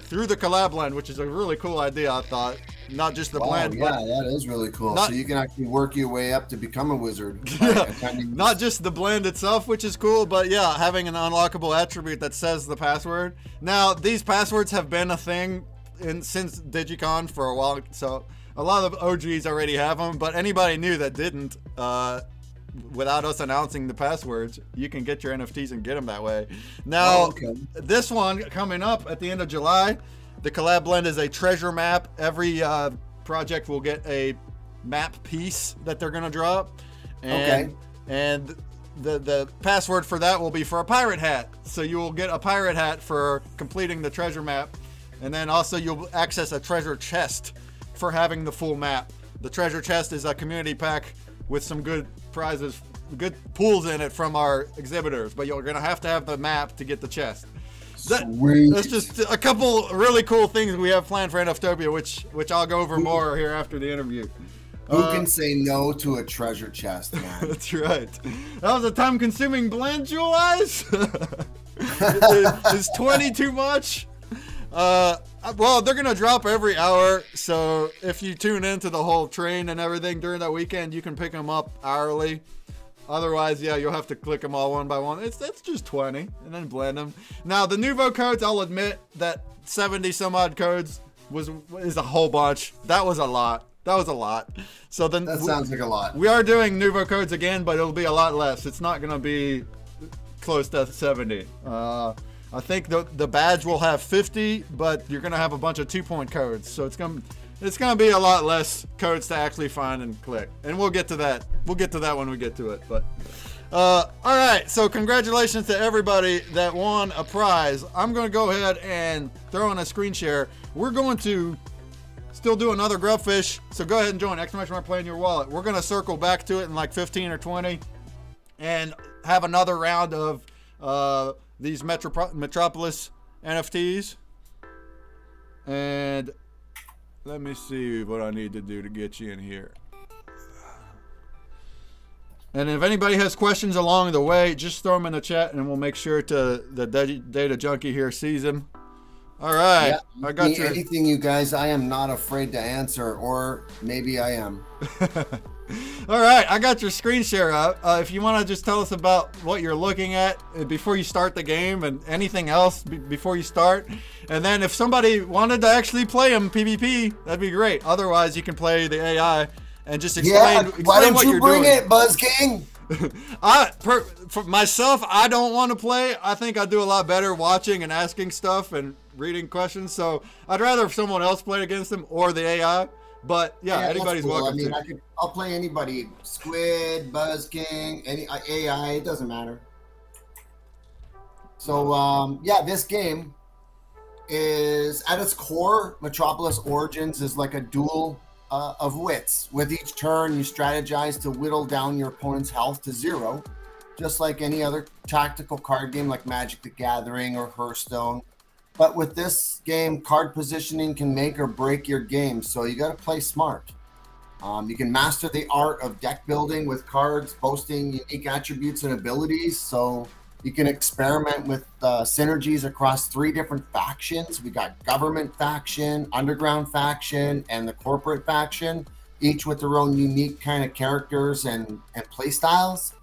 through the collab blend, which is a really cool idea, I thought. Not just the blend, yeah, but that is really cool. So you can actually work your way up to become a wizard. Not just the blend itself, which is cool, but yeah, having an unlockable attribute that says the password. Now, these passwords have been a thing since Digicon for a while, so a lot of OGs already have them, but anybody new that didn't, without us announcing the passwords, you can get your NFTs and get them that way. Now, this one coming up at the end of July, the collab blend is a treasure map. Every project will get a map piece that they're gonna drop, and the password for that will be for a pirate hat. So you will get a pirate hat for completing the treasure map, and then also you'll access a treasure chest for having the full map. The treasure chest is a community pack with some good prizes good pulls in it from our exhibitors, but you're gonna have to have the map to get the chest. That's just a couple really cool things we have planned for NFTOPIA, which I'll go over more here after the interview. Who can say no to a treasure chest, man? That's right. That was a time-consuming blend, Jewel Eyes. Is 20 too much? Well, they're gonna drop every hour, so if you tune into the whole train and everything during that weekend, you can pick them up hourly. Otherwise, yeah, you'll have to click them all one by one. It's just 20 and then blend them. Now the Nuvo codes, I'll admit that 70 some odd codes is a whole bunch. That was a lot. So then that sounds like a lot. We are doing Nuvo codes again, but it'll be a lot less. It's not gonna be close to 70. I think the badge will have 50, but you're gonna have a bunch of 2-point codes, so it's gonna be a lot less codes to actually find and click. And we'll get to that. We'll get to that when we get to it. But all right. So congratulations to everybody that won a prize. I'm gonna go ahead and throw in a screen share. We're going to still do another Grubfish, so go ahead and join !play in your wallet. We're gonna circle back to it in like 15 or 20 and have another round of these Metropolis NFTs. And let me see what I need to do to get you in here. And if anybody has questions along the way, just throw them in the chat and we'll make sure the Datajunky here sees them. All right. Yeah, I got anything, you guys. I am not afraid to answer, or maybe I am. All right, I got your screen share up. If you want to just tell us about what you're looking at before you start the game and anything else before you start. And then if somebody wanted to actually play them PvP, that'd be great. Otherwise, you can play the AI and just explain, why don't what you you're bring doing. it, Buzz King? For myself, I don't want to play. I think I do a lot better watching and asking stuff and reading questions. So I'd rather someone else play against them or the AI. But yeah, anybody's cool. welcome. I mean, I'll play anybody. Squid, Buzz King, any AI, it doesn't matter. So yeah, this game is at its core, Metropolis Origins is like a duel of wits. With each turn, you strategize to whittle down your opponent's health to 0, just like any other tactical card game like Magic the Gathering or Hearthstone. But with this game, card positioning can make or break your game, so you got to play smart. You can master the art of deck building with cards boasting unique attributes and abilities, so you can experiment with synergies across 3 different factions. We got government faction, underground faction, and the corporate faction, each with their own unique kind of characters and play styles.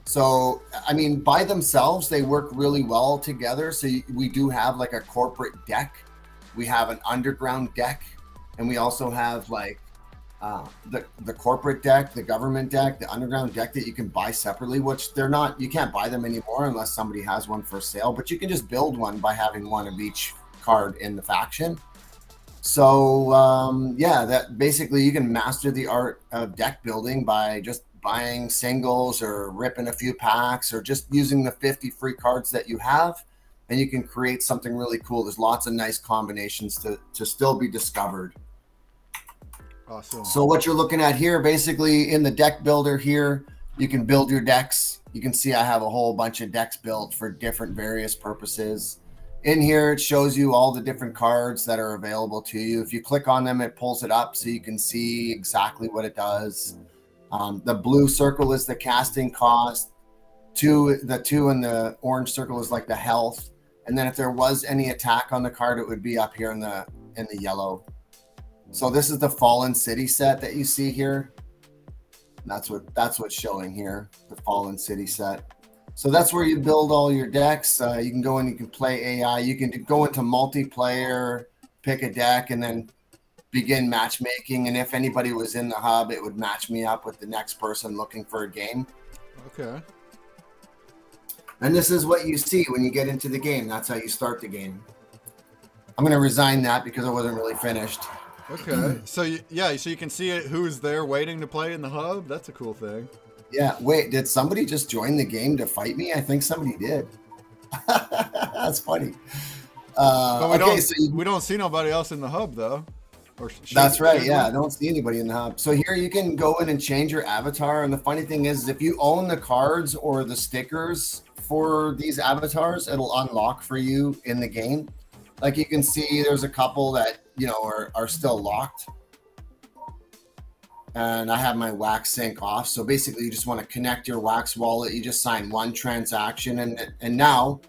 So, I mean, by themselves, they work really well together. So we do have like a corporate deck. We have an underground deck, and we also have like the corporate deck, the government deck, the underground deck that you can buy separately, which they're not, you can't buy them anymore unless somebody has one for sale, but you can just build one by having one of each card in the faction. So yeah, that basically you can master the art of deck building by just buying singles or ripping a few packs or just using the 50 free cards that you have, and you can create something really cool. There's lots of nice combinations to still be discovered. Awesome. So what you're looking at here, basically in the deck builder here, you can build your decks. You can see I have a whole bunch of decks built for different various purposes. In here, it shows you all the different cards that are available to you. If you click on them, it pulls it up so you can see exactly what it does. The blue circle is the casting cost. The 2 in the orange circle is like the health. And then if there was any attack on the card, it would be up here in the yellow. So this is the Fallen City set that you see here. That's what's showing here, the Fallen City set. So that's where you build all your decks. You can go in, you can play AI, you can go into multiplayer, pick a deck, and then begin matchmaking. And if anybody was in the hub, it would match me up with the next person looking for a game. Okay. And this is what you see when you get into the game. That's how you start the game. I'm going to resign that because I wasn't really finished. Okay. So yeah, so you can see it, who's there waiting to play in the hub. That's a cool thing. Yeah. Wait, did somebody just join the game to fight me? I think somebody did. That's funny. But we don't see nobody else in the hub though. Or That's right. Yeah, I don't see anybody in the hub. So here you can go in and change your avatar. And the funny thing is, if you own the cards or the stickers for these avatars, it'll unlock for you in the game. Like you can see, there's a couple that, you know, are still locked. And I have my Wax sync off. So basically you just want to connect your Wax wallet. You just sign one transaction and now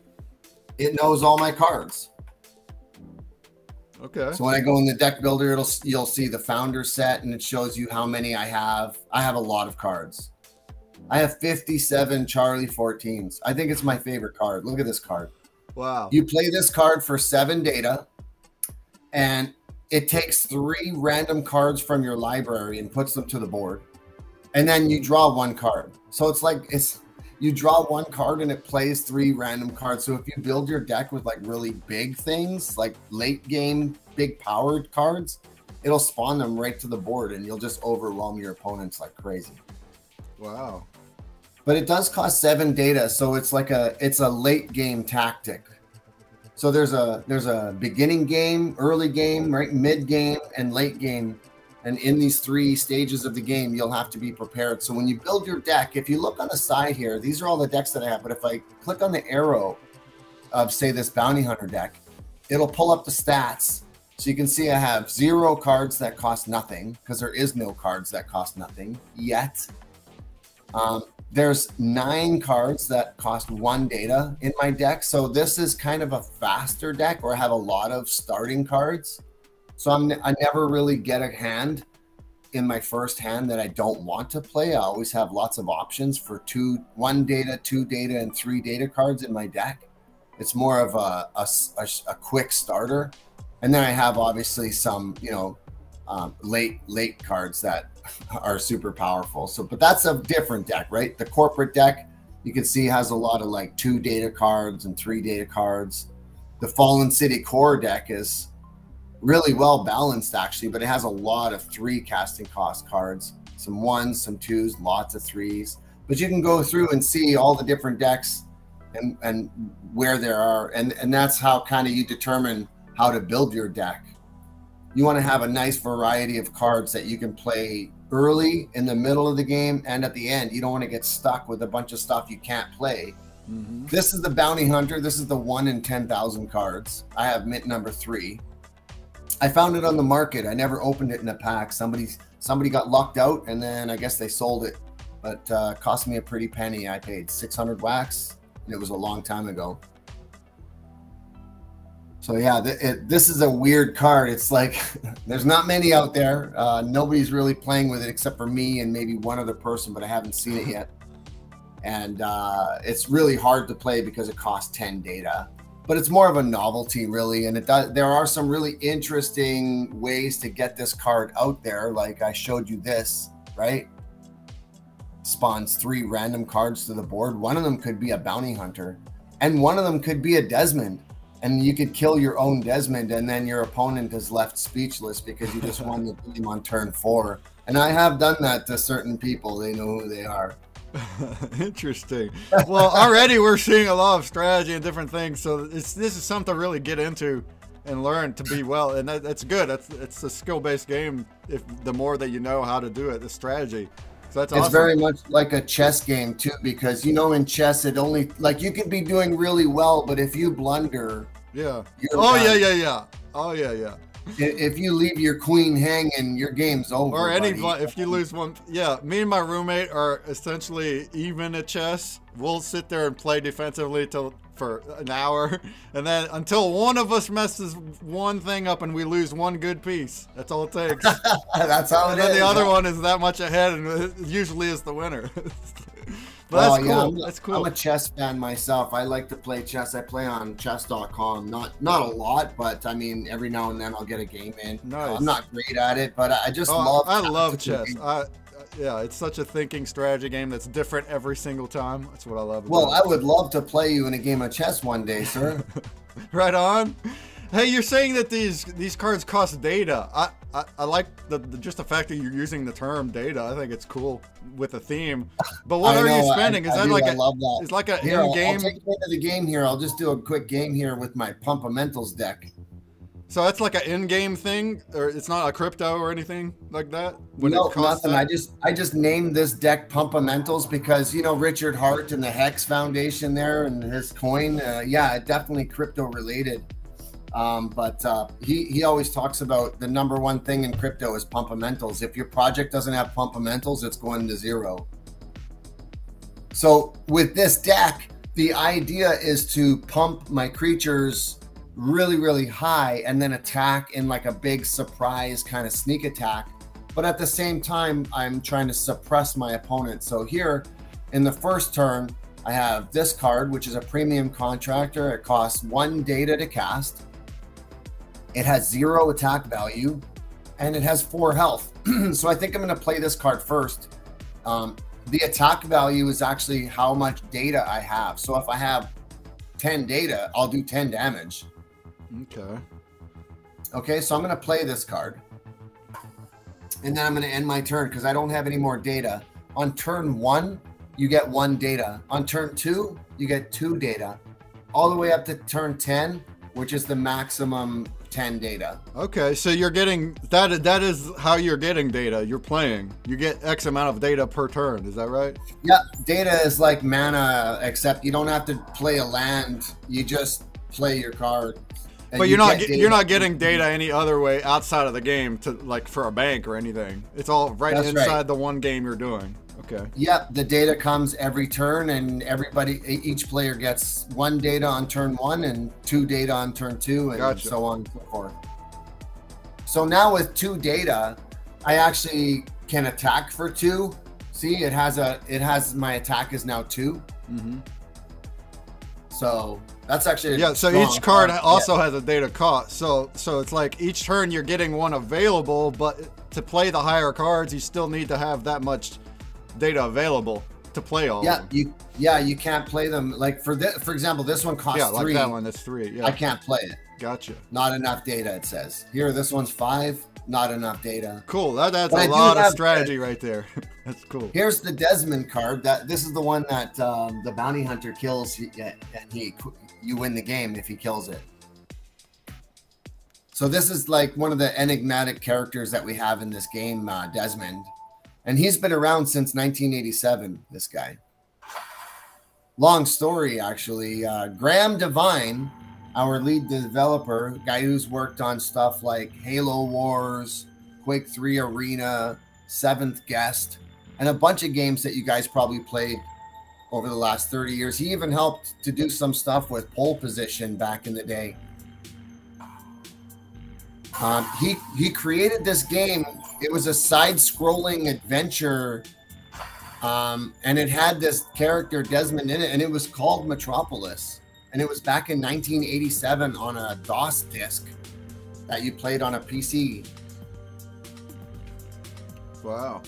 it knows all my cards. Okay. So when I go in the deck builder, you'll see the founder set and it shows you how many I have. I have a lot of cards. I have 57 Charlie 14s. I think it's my favorite card. Look at this card. Wow. You play this card for 7 data and it takes 3 random cards from your library and puts them to the board. And then you draw 1 card. So it's like you draw 1 card and it plays 3 random cards. So if you build your deck with like really big things, like late game, big powered cards, it'll spawn them right to the board and you'll just overwhelm your opponents like crazy. Wow. But it does cost 7 data. So it's like it's a late game tactic. So there's a beginning game, early game, right, mid game, and late game. And in these 3 stages of the game, you'll have to be prepared. So when you build your deck, if you look on the side here, these are all the decks that I have. But if I click on the arrow of, say, this Bounty Hunter deck, it'll pull up the stats. So you can see I have 0 cards that cost nothing because there is no cards that cost nothing yet. There's 9 cards that cost 1 data in my deck. So this is kind of a faster deck where I have a lot of starting cards. So I never really get a hand in my first hand that I don't want to play. I always have lots of options for 1 data, 2 data, and 3 data cards in my deck. It's more of a quick starter. And then I have obviously some, you know, late cards that are super powerful. So, but that's a different deck, right? The corporate deck, you can see has a lot of like 2 data cards and 3 data cards. The Fallen City core deck is really well balanced actually, but it has a lot of 3 casting cost cards, some 1s, some 2s, lots of 3s. But you can go through and see all the different decks and where there are, and that's how kind of you determine how to build your deck. You want to have a nice variety of cards that you can play early, in the middle of the game, and at the end. You don't want to get stuck with a bunch of stuff you can't play. Mm-hmm. This is the Bounty Hunter. This is the 1 in 10,000 cards. I have mint number 3. I found it on the market. I never opened it in a pack. Somebody got lucked out, and then I guess they sold it. But cost me a pretty penny. I paid 600 wax, and it was a long time ago. So yeah, this is a weird card. It's like there's not many out there. Nobody's really playing with it except for me and maybe one other person, but I haven't seen it yet. And it's really hard to play because it costs 10 data. But it's more of a novelty, really, and there are some really interesting ways to get this card out there. Like I showed you this, right? Spawns 3 random cards to the board. One of them could be a Bounty Hunter, and one of them could be a Desmond. And you could kill your own Desmond, and then your opponent is left speechless because you just won the game on turn 4. And I have done that to certain people. They know who they are. Interesting. Well, already we're seeing a lot of strategy and different things, so this is something to really get into and learn to be well, and that's good. It's a skill-based game. If the more that you know how to do it, the strategy. So that's awesome. It's very much like a chess game too, because you know in chess it only like you could be doing really well, but if you blunder, yeah. Oh yeah. If you leave your queen hanging, your game's over. Or if you lose one, yeah. Me and my roommate are essentially even at chess. We'll sit there and play defensively for an hour, and then until one of us messes one thing up and we lose one good piece. That's all it takes. That's how it is. And then the other one is that much ahead, and it usually is the winner. But that's cool. Yeah, that's cool. I'm a chess fan myself. I like to play chess. I play on chess.com. Not a lot, but I mean, every now and then I'll get a game in. Nice. I'm not great at it, but I just love. I love chess. Yeah, it's such a thinking strategy game that's different every single time. That's what I love. Well, I would love to play you in a game of chess one day, sir. Right on. Hey, you're saying that these cards cost data. I like just the fact that you're using the term data. I think it's cool with the theme. But what are you spending? Is that like a it's like an in-game? I'll take you into the game here. I'll just do a quick game here with my Pumpamentals deck. So that's like an in-game thing, or it's not a crypto or anything like that? When No, it costs nothing. that? I just named this deck Pumpamentals because, you know, Richard Hart and the Hex Foundation there and his coin. Yeah, definitely crypto related. But he always talks about the number one thing in crypto is Pumpamentals. If your project doesn't have Pumpamentals, it's going to zero. So with this deck, the idea is to pump my creatures really, really high and then attack in like a big surprise kind of sneak attack. But at the same time, I'm trying to suppress my opponent. So here in the first turn, I have this card, which is a premium contractor. It costs 1 data to cast. It has 0 attack value and it has 4 health. So I think I'm going to play this card first. The attack value is actually how much data I have. So if I have 10 data, I'll do 10 damage. Okay. Okay, so I'm going to play this card. And then I'm going to end my turn because I don't have any more data. On turn 1, you get 1 data. On turn 2, you get 2 data. All the way up to turn 10, which is the maximum 10 data. Okay, so you're getting that is how you're getting data. You're playing. You get X amount of data per turn. Is that right? Yeah, data is like mana, except you don't have to play a land. You just play your card. But you're not getting data any other way outside of the game to like for a bank or anything. It's all right inside the one game you're doing. Okay. Yep, the data comes every turn, and each player gets 1 data on turn 1 and 2 data on turn 2, and so on and so forth. So now with 2 data, I actually can attack for 2. See, it has my attack is now 2. Mm-hmm. So that's actually so each card also has a data cost. So it's like each turn you're getting 1 available, but to play the higher cards, you still need to have that much data available to play all of them. You can't play them like for example, this one costs 3. Like that one, that's 3. Yeah, I can't play it. Gotcha. Not enough data, it says here. This one's 5. Not enough data. Cool. That's a lot of strategy right there. That's cool. Here's the Desmond card. This is the one that the bounty hunter kills, and you win the game if he kills it. So this is like one of the enigmatic characters that we have in this game, Desmond. And he's been around since 1987, this guy. Long story, actually. Graham Devine, our lead developer, guy who's worked on stuff like Halo Wars, Quake 3 Arena, Seventh Guest, and a bunch of games that you guys probably played over the last 30 years. He even helped to do some stuff with Pole Position back in the day. He created this game. It was a side-scrolling adventure, and it had this character Desmond in it, and it was called Metropolis. And it was back in 1987 on a DOS disc that you played on a PC. Wow.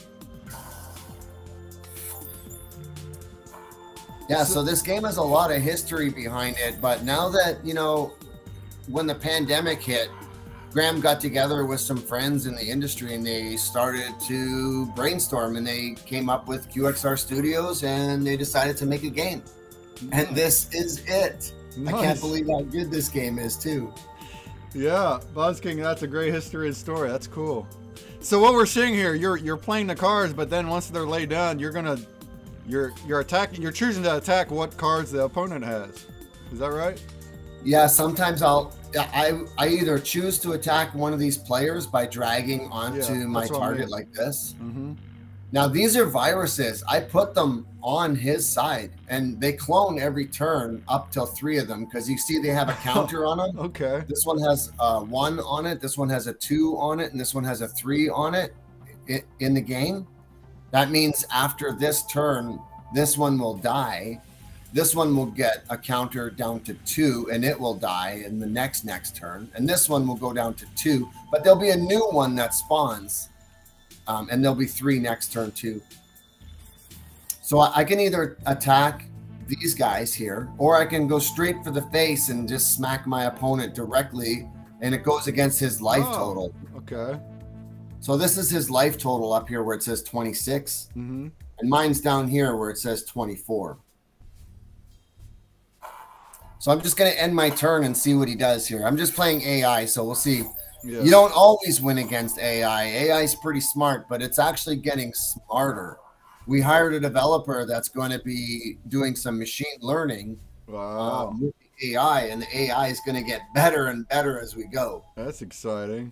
Yeah, so this game has a lot of history behind it, but now that, you know, when the pandemic hit, Graham got together with some friends in the industry and they started to brainstorm, and they came up with QXR Studios and they decided to make a game. Nice. And this is it. Nice. I can't believe how good this game is too. Yeah, Buzz King, that's a great history and story. That's cool. So what we're seeing here, you're playing the cards, but then once they're laid down, you're choosing to attack what cards the opponent has. Is that right? Yeah, sometimes I either choose to attack one of these players by dragging onto my target like this. Mm-hmm. Now, these are viruses. I put them on his side, and they clone every turn up till 3 of them, because you see they have a counter on them. Okay. This one has a 1 on it, this one has a 2 on it, and this one has a 3 on it in the game. That means after this turn, this one will die. This one will get a counter down to 2, and it will die in the next turn. And this one will go down to 2, but there'll be a new one that spawns. And there'll be 3 next turn too. So I can either attack these guys here, or I can go straight for the face and just smack my opponent directly, and it goes against his life total. Okay. So this is his life total up here where it says 26. And mine's down here where it says 24. So I'm just going to end my turn and see what he does here. I'm just playing AI, so we'll see. Yeah. You don't always win against AI. AI is pretty smart, but it's actually getting smarter. We hired a developer that's going to be doing some machine learning with the AI, and the AI is going to get better and better as we go. That's exciting.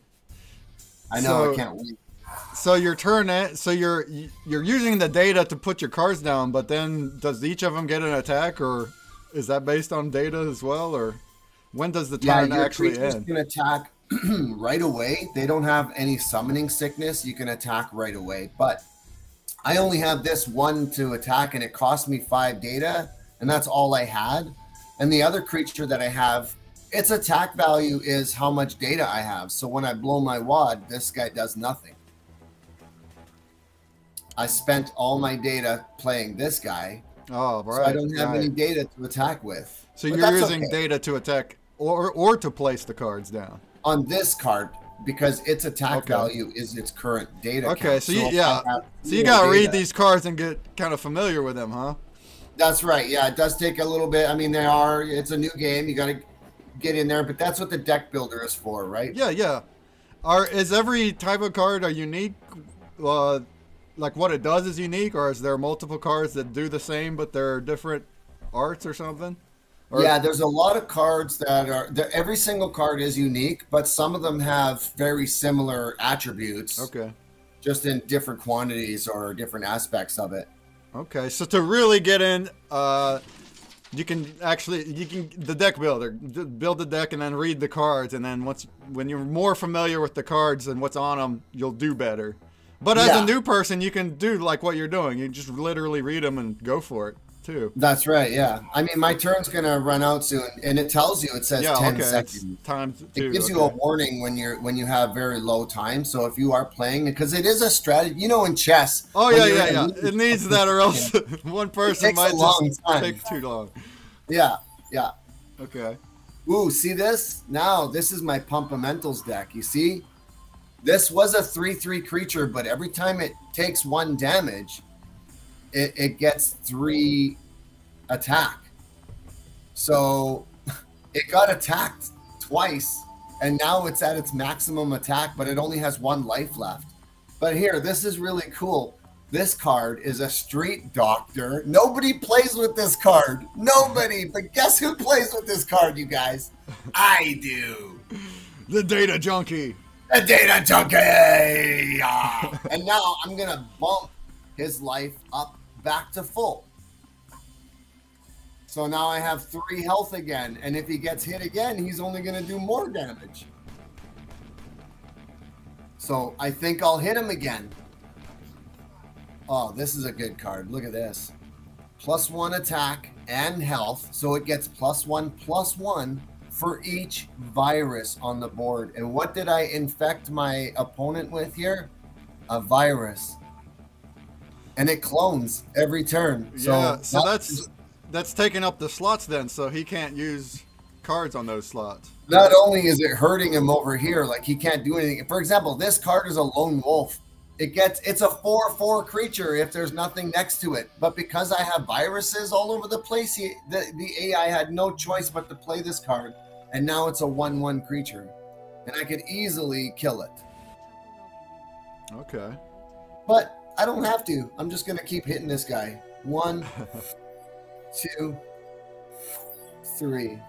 I know, I can't wait. So your turn, so you're using the data to put your cards down, but then does each of them get an attack, or is that based on data as well, or when does the turn actually end? You can attack right away. They don't have any summoning sickness. You can attack right away, but I only have this one to attack, and it cost me 5 data, and that's all I had. And the other creature that I have, its attack value is how much data I have. So when I blow my wad, this guy does nothing. I spent all my data playing this guy. Oh, right. So I don't have any data to attack with. So you're using data to attack or to place the cards down. On this card, because its attack value is its current data count. So you got to read these cards and get kind of familiar with them, huh? That's right. Yeah, it does take a little bit. I mean, it's a new game. You got to get in there, but that's what the deck builder is for, right? Yeah. Is every type of card a unique, like what it does is unique, or is there multiple cards that do the same but they're different arts or something? Yeah, there's a lot of cards that are, every single card is unique, but some of them have very similar attributes. Okay. Just in different quantities or different aspects of it. Okay, so to really get in, you can the deck builder, build the deck and then read the cards, and then when you're more familiar with the cards and what's on them, you'll do better. But as a new person, you can do like what you're doing. You just literally read them and go for it too. That's right. Yeah. I mean, my turn's gonna run out soon, and it tells you. It says 10 seconds. It gives you a warning when you have very low time. So if you are playing, because it is a strategy, you know, in chess. Oh yeah. It needs that, or else one person might just take too long. Yeah. Okay. Ooh, see this? Now this is my Pumpamentals deck. You see? This was a 3/3 creature, but every time it takes 1 damage, it gets 3 attack. So it got attacked twice, and now it's at its maximum attack, but it only has 1 life left. But here, this is really cool. This card is a street doctor. Nobody plays with this card. Nobody. But guess who plays with this card, you guys? I do. The Datajunky. The Datajunky! And now I'm going to bump his life up back to full. So now I have 3 health again. And if he gets hit again, he's only going to do more damage. So I think I'll hit him again. Oh, this is a good card. Look at this. +1 attack and health. So it gets +1/+1 for each virus on the board. And what did I infect my opponent with here? A virus. And it clones every turn. Yeah, so that's taking up the slots then, so he can't use cards on those slots. Not only is it hurting him over here, like he can't do anything. For example, this card is a lone wolf. It's a 4/4 creature if there's nothing next to it. But because I have viruses all over the place, the AI had no choice but to play this card. And now it's a 1/1 creature. And I could easily kill it. Okay. But I don't have to. I'm just going to keep hitting this guy. 1, 2, 3.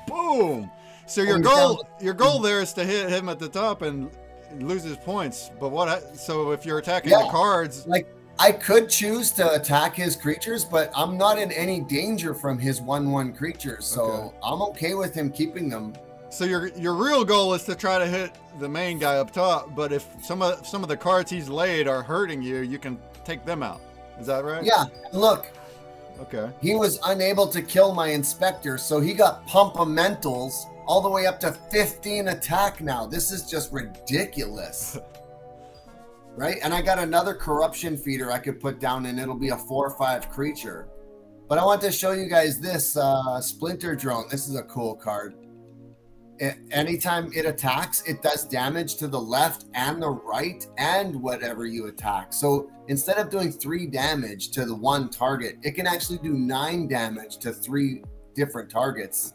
Boom! So your goal there is to hit him at the top and loses points. But so if you're attacking the cards, like I could choose to attack his creatures, but I'm not in any danger from his 1/1 creatures, so I'm okay with him keeping them. So your real goal is to try to hit the main guy up top, but if some of the cards he's laid are hurting you, you can take them out. Is that right? Yeah. Look. Okay. He was unable to kill my inspector, so he got Pumpamentals all the way up to 15 attack now. This is just ridiculous. Right? And I got another corruption feeder I could put down, and it'll be a 4/5 creature. But I want to show you guys this Splinter Drone. This is a cool card. Anytime it attacks, it does damage to the left and the right and whatever you attack. So instead of doing 3 damage to the 1 target, it can actually do 9 damage to 3 different targets.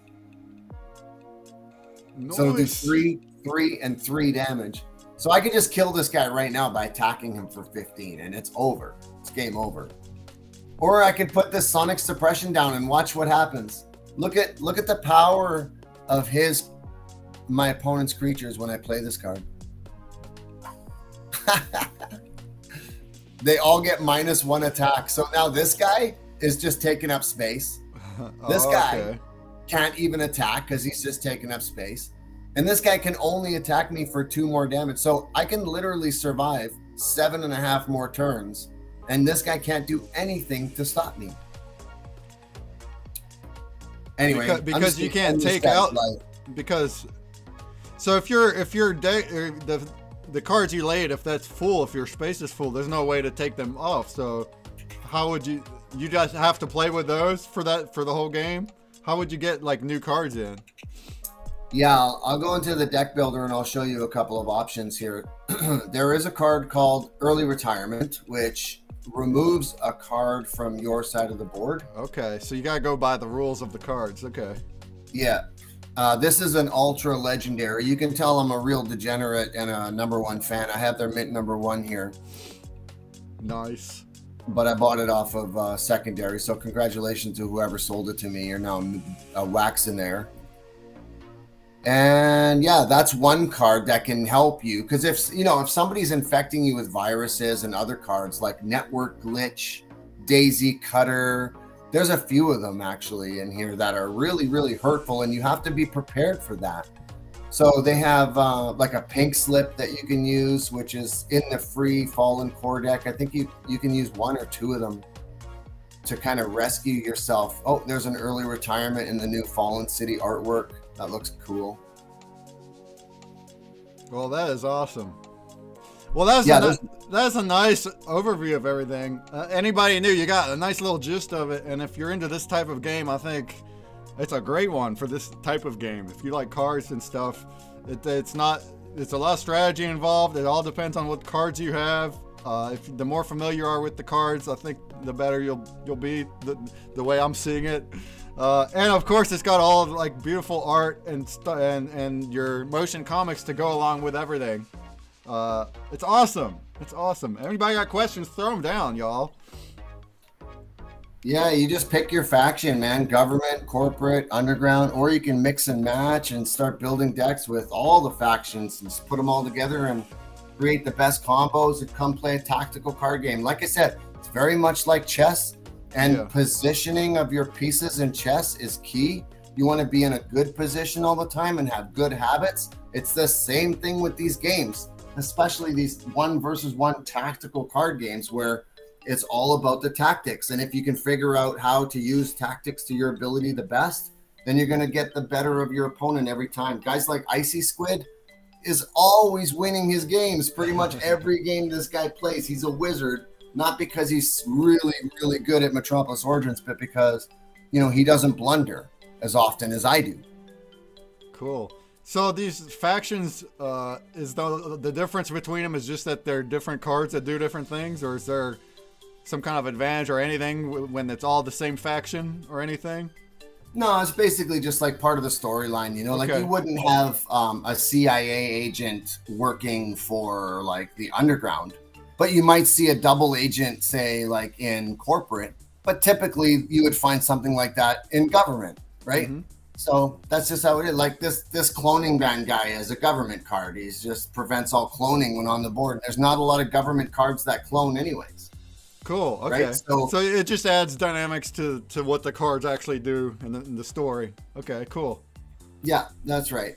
Nice. So it'll do 3, 3, and 3 damage. So I could just kill this guy right now by attacking him for 15, and it's over. It's game over. Or I could put this sonic suppression down and watch what happens. Look at the power of my opponent's creatures when I play this card. They all get -1 attack. So now this guy is just taking up space. This guy can't even attack because he's just taking up space. And this guy can only attack me for 2 more damage. So I can literally survive 7.5 more turns. And this guy can't do anything to stop me. Anyway, because you can't take out because. So if the cards you laid, if that's full, if your space is full, there's no way to take them off. So how would you just have to play with those for the whole game? How would you get like new cards in? Yeah, I'll go into the deck builder and I'll show you a couple of options here. There is a card called Early Retirement, which removes a card from your side of the board. Okay, so you gotta go by the rules of the cards. Okay. Yeah. This is an ultra legendary. You can tell I'm a real degenerate and a #1 fan. I have their mint #1 here. Nice. But I bought it off of secondary. So congratulations to whoever sold it to me. You're now waxing there. And yeah, that's one card that can help you. Because if somebody's infecting you with viruses and other cards like Network Glitch, Daisy Cutter, there's a few of them actually in here that are really, really hurtful, and you have to be prepared for that. So they have like a pink slip that you can use, which is in the free Fallen Core deck. I think you can use 1 or 2 of them to kind of rescue yourself. Oh, there's an Early Retirement in the new Fallen City artwork. That looks cool. Well, that is awesome. Well, that's a nice overview of everything. Anybody new, you got a nice little gist of it. And if you're into this type of game, I think it's a great one for this type of game. If you like cards and stuff, it's a lot of strategy involved. It all depends on what cards you have. The more familiar you are with the cards, I think the better you'll be. The way I'm seeing it. And of course, it's got all of, like, beautiful art and your motion comics to go along with everything. It's awesome. It's awesome. Anybody got questions? Throw them down, y'all. Yeah, you just pick your faction, man. Government, corporate, underground, or you can mix and match and start building decks with all the factions and just put them all together and create the best combos and come play a tactical card game. Like I said, it's very much like chess. And positioning of your pieces in chess is key. You want to be in a good position all the time and have good habits. It's the same thing with these games, especially these 1 versus 1 tactical card games where it's all about the tactics. And if you can figure out how to use tactics to your ability the best, then you're going to get the better of your opponent every time. Guys like Icy Squid is always winning his games. Pretty much every game this guy plays, he's a wizard. Not because he's really, really good at Metropolis Origins, but because, he doesn't blunder as often as I do. Cool. So these factions, is the difference between them is just that they're different cards that do different things, or is there some kind of advantage or anything when it's all the same faction or anything? No, it's basically just like part of the storyline, like you wouldn't have a CIA agent working for like the underground. But you might see a double agent, say, like in corporate, but typically you would find something like that in government, right? Mm-hmm. So that's just how it is. Like this cloning ban guy is a government card. He just prevents all cloning when on the board. There's not a lot of government cards that clone anyways. Cool. Okay. Right? So it just adds dynamics to what the cards actually do in the story. Okay, cool. Yeah, that's right.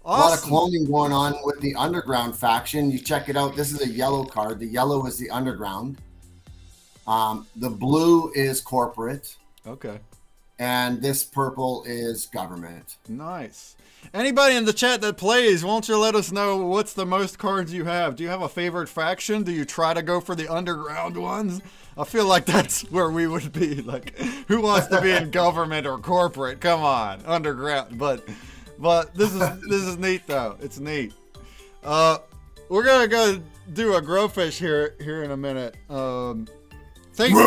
Awesome. A lot of cloning going on with the underground faction. You check it out. This is a yellow card. The yellow is the underground. The blue is corporate. Okay. And this purple is government. Nice. Anybody in the chat that plays, won't you let us know what's the most cards you have? Do you have a favorite faction? Do you try to go for the underground ones? I feel like that's where we would be. Like, who wants to be in government or corporate? Come on, underground. But this is neat though. It's neat. We're gonna go do a Grubfish here in a minute. Thanks.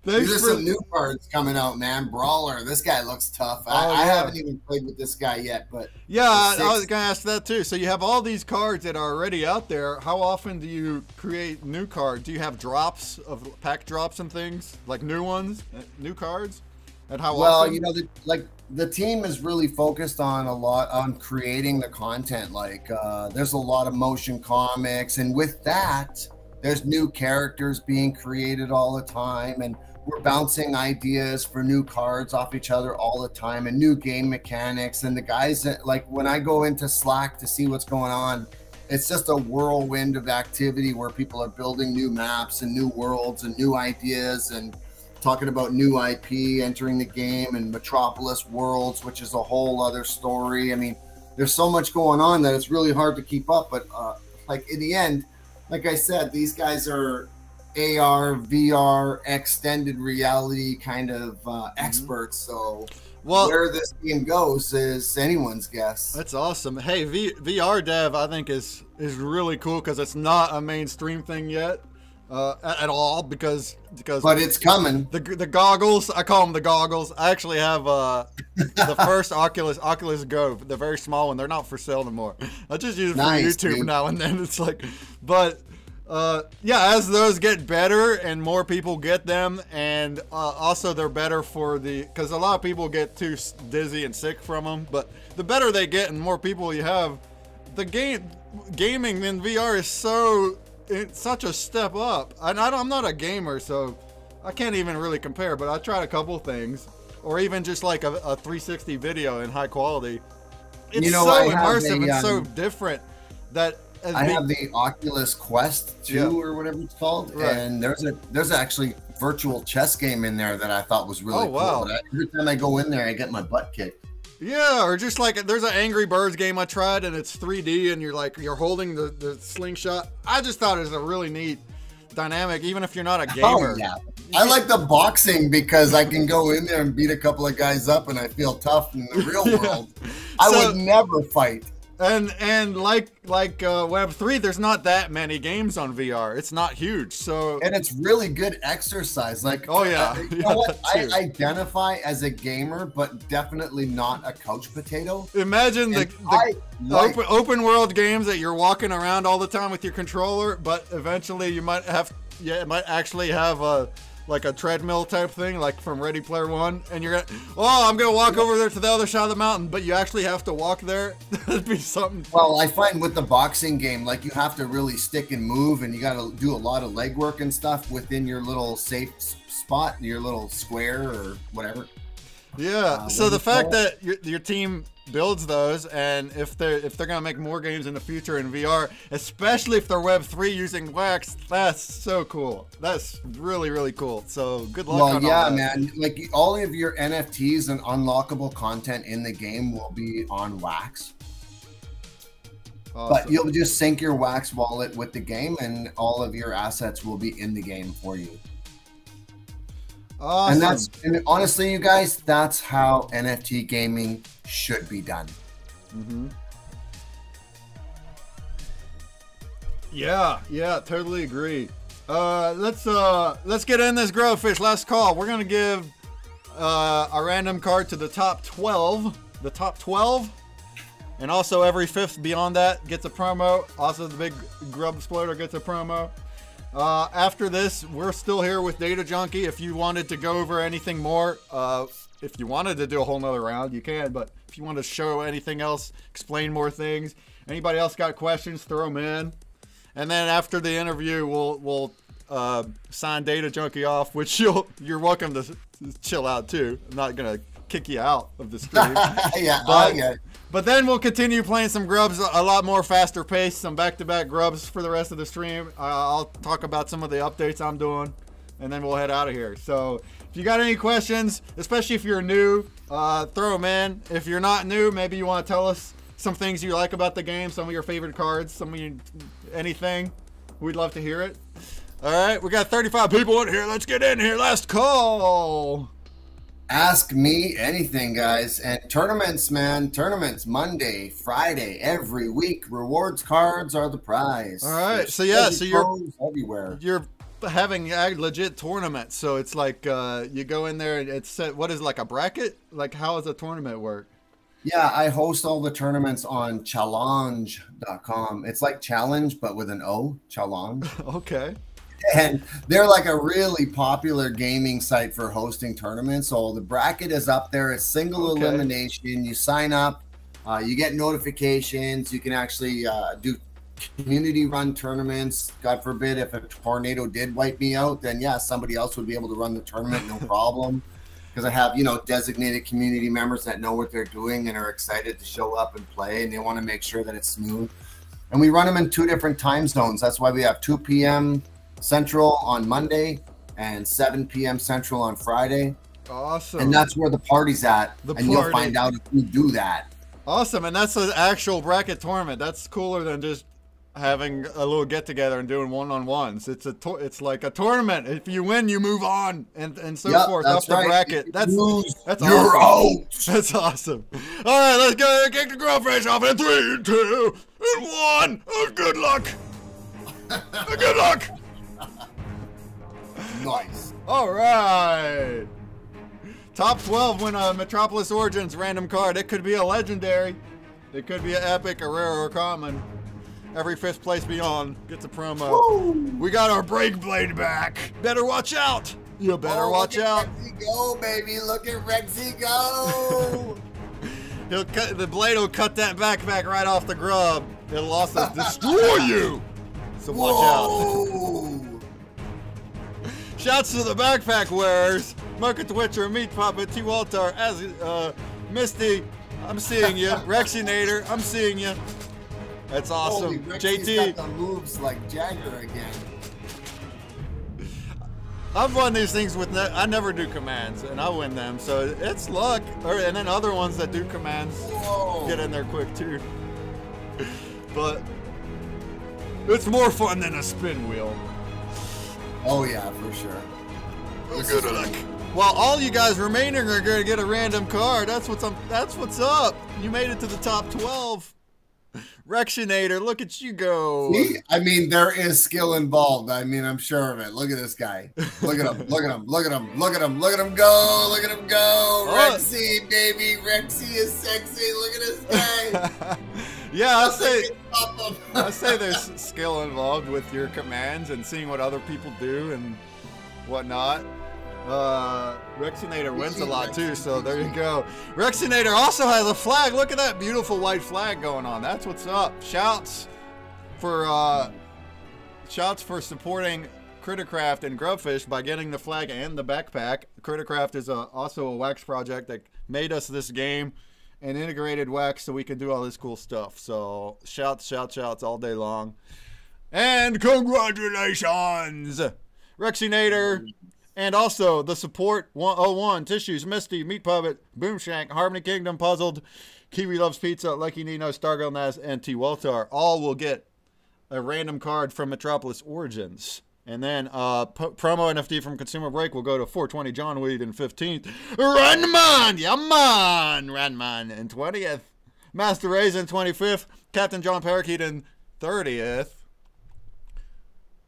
These are some new cards coming out, man. Brawler. This guy looks tough. I haven't even played with this guy yet, but yeah, I was gonna ask that too. So you have all these cards that are already out there. How often do you create new cards? Do you have drops of pack drops and things like new ones, new cards? And how often? You know, the team is really focused on on creating the content. Like there's a lot of motion comics, and with that, there's new characters being created all the time, and we're bouncing ideas for new cards off each other all the time, and new game mechanics. And the guys that, like, when I go into Slack to see what's going on, it's just a whirlwind of activity where people are building new maps and new worlds and new ideas and talking about new IP entering the game, and Metropolis Worlds, which is a whole other story. I mean, there's so much going on that it's really hard to keep up. But like in the end, like I said, these guys are AR, VR, extended reality kind of experts. So where this game goes is anyone's guess. That's awesome. Hey, VR dev, I think is really cool because it's not a mainstream thing yet at all. Because but it's coming. The goggles, I call them the goggles. I actually have the first Oculus Go, the very small one. They're not for sale anymore. I just use it for YouTube dude. Now and then. It's like, but. Yeah, as those get better and more people get them, and also they're better for because a lot of people get too dizzy and sick from them, but the better they get and more people you have, the gaming in VR is it's such a step up. I'm not a gamer, so I can't even really compare, but I tried a couple things, or even just like a 360 video in high quality. It's so immersive and so different that I have the Oculus Quest 2 or whatever it's called, and there's actually virtual chess game in there that I thought was really cool. Wow. Every time I go in there, I get my butt kicked. Yeah, or just like there's an Angry Birds game I tried, and it's 3D, and you're holding the slingshot. I just thought it was a really neat dynamic, even if you're not a gamer. Oh, yeah. I like the boxing because I can go in there and beat a couple of guys up, and I feel tough in the real world. I would never fight. And like Web3, there's not that many games on VR. It's not huge, and it's really good exercise. Like, oh yeah, you know what? I identify as a gamer, but definitely not a couch potato. Imagine the open world games that you're walking around all the time with your controller, but eventually you might it might actually have a treadmill type thing, like from Ready Player One, and you're I'm gonna walk over there to the other side of the mountain, but you actually have to walk there. That'd be something. Well, I find with the boxing game, like, you have to really stick and move, and you got to do a lot of leg work and stuff within your little safe spot, your little square or whatever. Yeah. So the fact that your team builds those, and if they're gonna make more games in the future in VR, especially if they're Web3 using Wax, that's so cool. That's really, really cool. So good luck. Well, yeah, man. Like, all of your NFTs and unlockable content in the game will be on Wax. Awesome. But you'll just sync your Wax wallet with the game, and all of your assets will be in the game for you. Awesome. And honestly, you guys, that's how NFT gaming should be done. Yeah, totally agree. Let's get in this Grubfish. Last call. We're gonna give a random card to the top 12. The top 12, and also every fifth beyond that gets a promo. Also, the big Grub Exploder gets a promo. After this, we're still here with Datajunky. If you wanted to go over anything more, if you wanted to do a whole nother round, you can. But if you want to show anything else, explain more things, anybody else got questions, throw them in. And then after the interview, we'll sign Datajunky off, which you're welcome to chill out too. I'm not gonna kick you out of the stream. Yeah, but then we'll continue playing some grubs, a lot more faster pace, some back-to-back grubs for the rest of the stream. I'll talk about some of the updates I'm doing, and then we'll head out of here. So if you got any questions, especially if you're new, throw them in. If you're not new, maybe you want to tell us some things you like about the game, some of your favorite cards, anything. We'd love to hear it. All right, we got 35 people in here. Let's get in here. Last call. Ask me anything, guys. And tournaments, man. Tournaments Monday, Friday, every week. Rewards cards are the prize. All right. So yeah, so you're everywhere. having a legit tournament. So it's like you go in there and it's set. What is it, like a bracket? Like how does a tournament work? Yeah, I host all the tournaments on challenge.com. It's like challenge, but with an O, challenge. Okay. And they're like a really popular gaming site for hosting tournaments. So the bracket is up there. It's single elimination. You sign up, you get notifications. You can actually do community run tournaments. God forbid if a tornado did wipe me out, then yeah, somebody else would be able to run the tournament, no problem. Because I have, you know, designated community members that know what they're doing and are excited to show up and play, and they want to make sure that it's smooth. And we run them in 2 different time zones. That's why we have 2 p.m. Central on Monday and 7 p.m. Central on Friday. Awesome. And that's where the party's at. You'll find out if we do that. Awesome. And that's an actual bracket tournament. That's cooler than just having a little get together and doing one-on-ones. It's like a tournament. If you win, you move on and so forth up the bracket. That's you're awesome. out. That's awesome. All right, let's go kick the grubfish off in 3, 2, and 1. Oh, good luck. Good luck. Nice. All right. Top 12 win a Metropolis Origins random card. It could be a legendary. It could be an epic, a rare, or a common. Every 5th place beyond gets a promo. Woo! We got our break blade back. Better watch out. You better watch out. Rexy go, baby. Look at Rexy go. The blade will cut that backpack right off the grub. It'll also destroy you. So watch out. Shouts to the backpack wearers. Market Twitcher, Meat Puppet, T. Walter, as Misty, I'm seeing you. Rexinator, I'm seeing you. That's awesome. Holy, JT. got the moves like Jagger again. I've won these things with, I never do commands, and I win them, so it's luck. And then other ones that do commands get in there quick too. But it's more fun than a spin wheel. Oh yeah, for sure. Good luck. While all you guys remaining are going to get a random card. That's what's up. You made it to the top 12. Rexinator, look at you go. See? I mean, there is skill involved. I mean, I'm sure of it. Look at this guy. Look at him. Look at him. Look at him. Look at him. Look at him go. Look at him go. Rexy, baby. Rexy is sexy. Look at this guy. Yeah, I say there's skill involved with your commands and seeing what other people do and whatnot. Rexinator wins a lot too, so there you go. Rexinator also has a flag. Look at that beautiful white flag going on. That's what's up. Shouts for supporting CritterCraft and Grubfish by getting the flag and the backpack. CritterCraft is also a wax project that made us this game and integrated wax so we can do all this cool stuff. So shouts all day long. And congratulations, Rexinator. And also the support 101, Tissues, Misty, Meat Puppet, Boomshank, Harmony Kingdom, Puzzled, Kiwi Loves Pizza, Lucky Nino, Stargirl Naz, and T. Waltar all will get a random card from Metropolis Origins. And then promo NFT from ConsumerBreak will go to 420 John Weed in 15th. Ranman! Yeah, man! Ranman in 20th. Master Rays in 25th. Captain John Parakeet in 30th.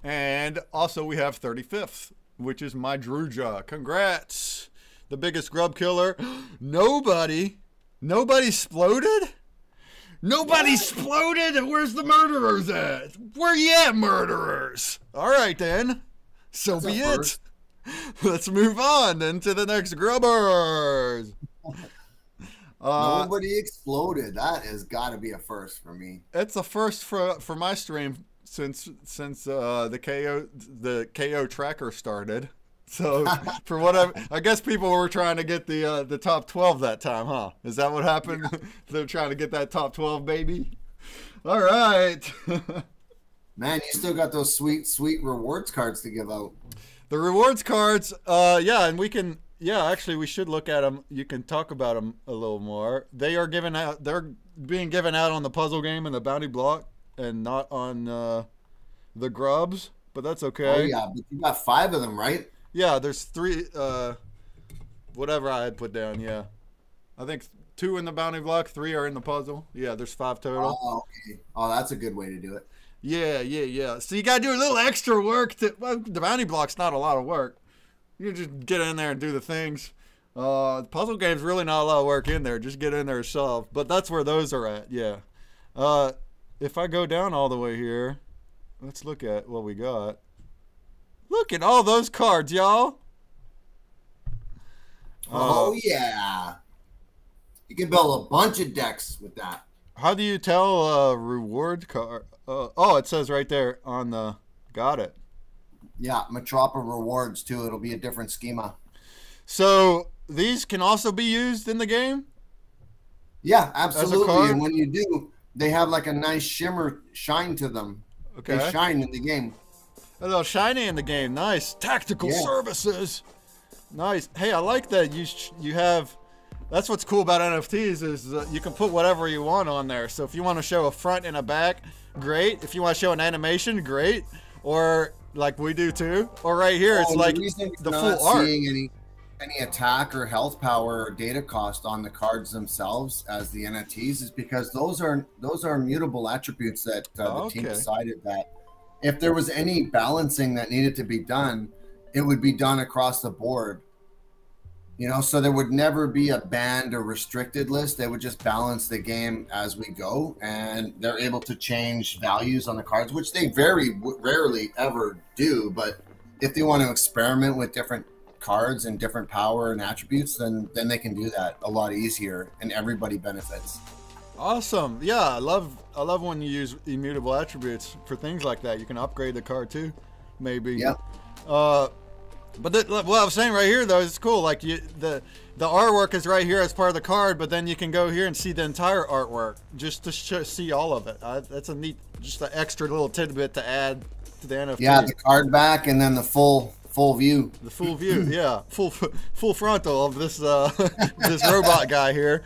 And also we have 35th, which is my Druja. Congrats. The biggest grub killer. Nobody exploded? Nobody exploded? Where's the murderers at? Where you at, murderers? All right, then. So be it. Let's move on then to the next grubbers. Nobody exploded. That has got to be a first for me. It's a first for my stream since the KO tracker started. So for what I guess people were trying to get the top 12 that time, huh? Is that what happened? Yeah. They're trying to get that top 12, baby. All right. Man, you still got those sweet rewards cards to give out. The rewards cards, yeah, and we can, yeah, actually we should look at them. You can talk about them a little more. They are given out. They're being given out on the puzzle game and the bounty block, and not on the grubs. But that's okay. Oh yeah, but you got 5 of them, right? Yeah, there's 3, whatever I had put down, yeah. I think 2 in the bounty block, 3 are in the puzzle. Yeah, there's 5 total. Oh, okay. Oh, that's a good way to do it. Yeah. So you gotta do a little extra work. Well, the bounty block's not a lot of work. You just get in there and do the things. The puzzle game's really not a lot of work in there. Just get in there and solve. But that's where those are at. Yeah. If I go down all the way here, let's look at what we got. Look at all those cards, y'all. Oh yeah. You can build a bunch of decks with that. How do you tell reward card? Oh, it says right there on the. Got it. Yeah, Metropolis rewards too. It'll be a different schema. So these can also be used in the game? Yeah, absolutely. And when you do, they have like a nice shine to them. Okay. They shine in the game. A little shiny in the game. Nice. Tactical services. Nice. Hey, I like that you have. That's what's cool about NFTs is you can put whatever you want on there. So if you want to show a front and a back, great. If you want to show an animation, great. Or like we do too. Or right here, it's like the full art. Seeing any attack or health power or data cost on the cards themselves as the NFTs is because those are immutable attributes that the team decided that if there was any balancing that needed to be done, it would be done across the board. You know, so there would never be a banned or restricted list. They would just balance the game as we go, and they're able to change values on the cards, which they very rarely ever do. But if they want to experiment with different cards and different power and attributes, then they can do that a lot easier, and everybody benefits. Awesome. Yeah, I love when you use immutable attributes for things like that. You can upgrade the card too, maybe. Yeah. But what I was saying right here though is cool. Like the artwork is right here as part of the card, but then you can go here and see the entire artwork just to see all of it. That's a neat, just an extra little tidbit to add to the NFT. Yeah, the card back and then the full view. The full view, yeah, full frontal of this this robot guy here.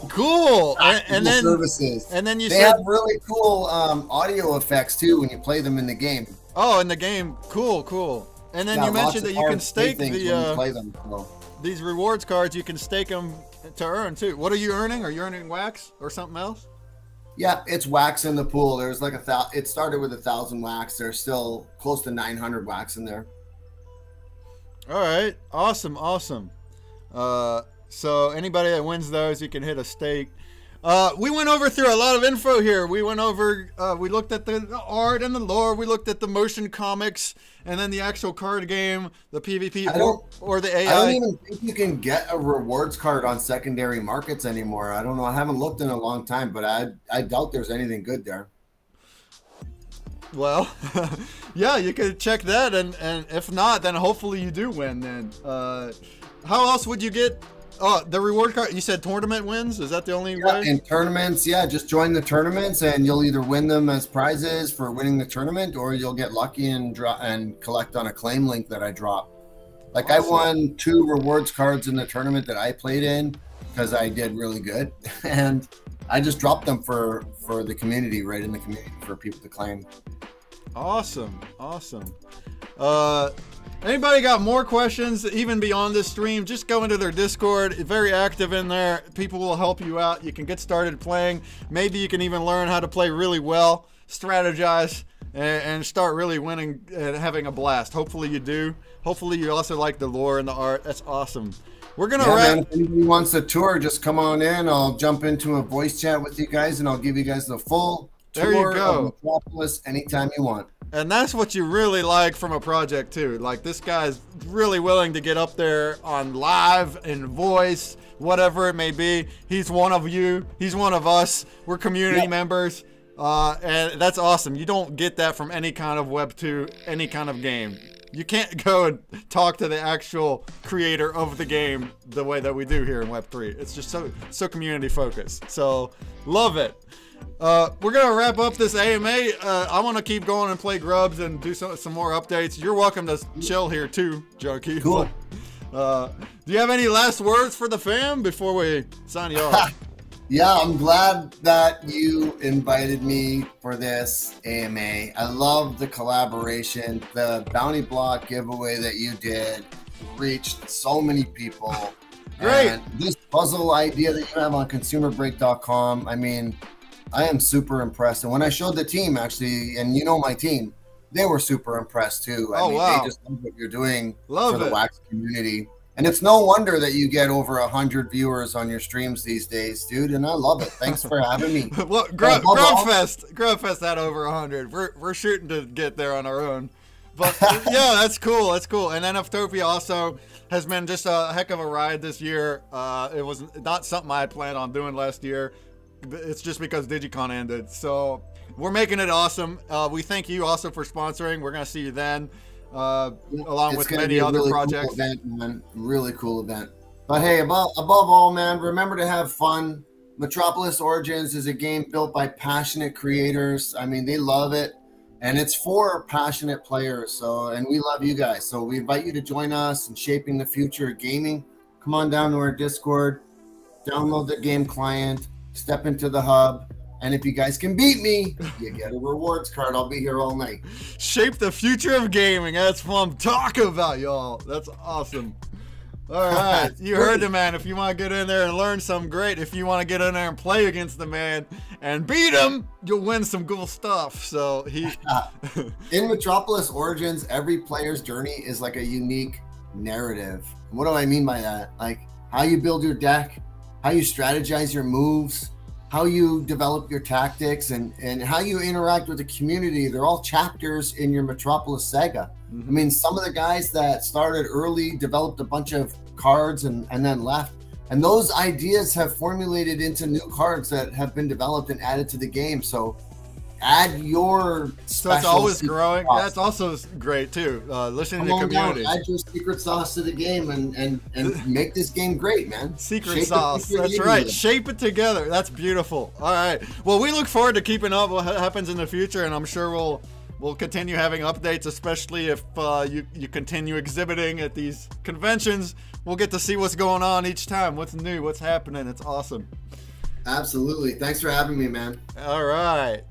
Cool. And then services. And then they have really cool audio effects too when you play them in the game. Oh, in the game, cool. And then you mentioned that you can stake these rewards cards. You can stake them to earn too. What are you earning? Are you earning wax or something else? Yeah, it's wax in the pool. There's like it started with 1,000 wax. There's still close to 900 wax in there. All right, awesome. So anybody that wins those, you can hit a stake. We went over through a lot of info here. We went over, we looked at the art and the lore. We looked at the motion comics and then the actual card game, the PvP or the AI. I don't even think you can get a rewards card on secondary markets anymore. I don't know. I haven't looked in a long time, but I doubt there's anything good there. Well, yeah, you could check that. And if not, then hopefully you do win then. How else would you get... Oh, the reward card, you said tournament wins? Is that the only way? In tournaments, yeah, just join the tournaments and you'll either win them as prizes for winning the tournament or you'll get lucky and collect on a claim link that I drop. Like awesome. I won 2 rewards cards in the tournament that I played in because I did really good. And I just dropped them for the community, right in the community for people to claim. Awesome. Anybody got more questions even beyond this stream, just go into their Discord. It's very active in there. People will help you out. You can get started playing. Maybe you can even learn how to play really well, strategize, and start really winning and having a blast. Hopefully you do. Hopefully you also like the lore and the art. That's awesome. We're going to wrap. Man, if anybody wants a tour, just come on in. I'll jump into a voice chat with you guys and I'll give you guys the full tour of Metropolis anytime you want. And that's what you really like from a project too. Like this guy's really willing to get up there on live and voice, whatever it may be. He's one of you. He's one of us. We're community members. And that's awesome. You don't get that from any kind of Web 2, any kind of game. You can't go and talk to the actual creator of the game the way that we do here in Web 3. It's just so community focused. So love it. We're gonna wrap up this AMA. I want to keep going and play Grubs and do some more updates. You're welcome to chill here too, Junky. Cool. Do you have any last words for the fam before we sign you off? Yeah, I'm glad that you invited me for this AMA. I love the collaboration. The bounty block giveaway that you did reached so many people. Great. And this puzzle idea that you have on ConsumerBreak.com, I mean, I am super impressed. And when I showed the team, actually, and you know my team, they were super impressed too. I mean, wow. They just love what you're doing for the Wax community. And it's no wonder that you get over 100 viewers on your streams these days, dude. And I love it. Thanks for having me. Well, Grubfest had over 100. We're shooting to get there on our own. But yeah, that's cool. That's cool. And NFTOPIA also has been just a heck of a ride this year. It was not something I had planned on doing last year. It's just because DigiCon ended. So we're making it awesome. We thank you also for sponsoring. We're going to see you then, along with many other really projects. Cool event, man. Really cool event. But hey, above all, man, remember to have fun. Metropolis Origins is a game built by passionate creators. I mean, they love it. And it's for passionate players. So, and we love you guys. So we invite you to join us in shaping the future of gaming. Come on down to our Discord, download the game client, step into the hub. And if you guys can beat me, you get a rewards card. I'll be here all night. Shape the future of gaming. That's what I'm talking about, y'all. That's awesome. All right, you heard the man. If you want to get in there and learn something, great. If you want to get in there and play against the man and beat him, you'll win some cool stuff. So in Metropolis Origins, every player's journey is like a unique narrative. What do I mean by that? Like how you build your deck, how you strategize your moves, how you develop your tactics, and how you interact with the community. They're all chapters in your Metropolis saga. I mean, some of the guys that started early developed a bunch of cards and then left. And those ideas have formulated into new cards that have been developed and added to the game. So add your So it's always growing. Sauce. That's also great too. Listening to community. Add your secret sauce to the game and make this game great, man. Secret sauce. That's right. Shape it together. That's beautiful. All right. Well, we look forward to keeping up what happens in the future, and I'm sure we'll continue having updates, especially if you continue exhibiting at these conventions. We'll get to see what's going on each time. What's new? What's happening? It's awesome. Absolutely. Thanks for having me, man. All right.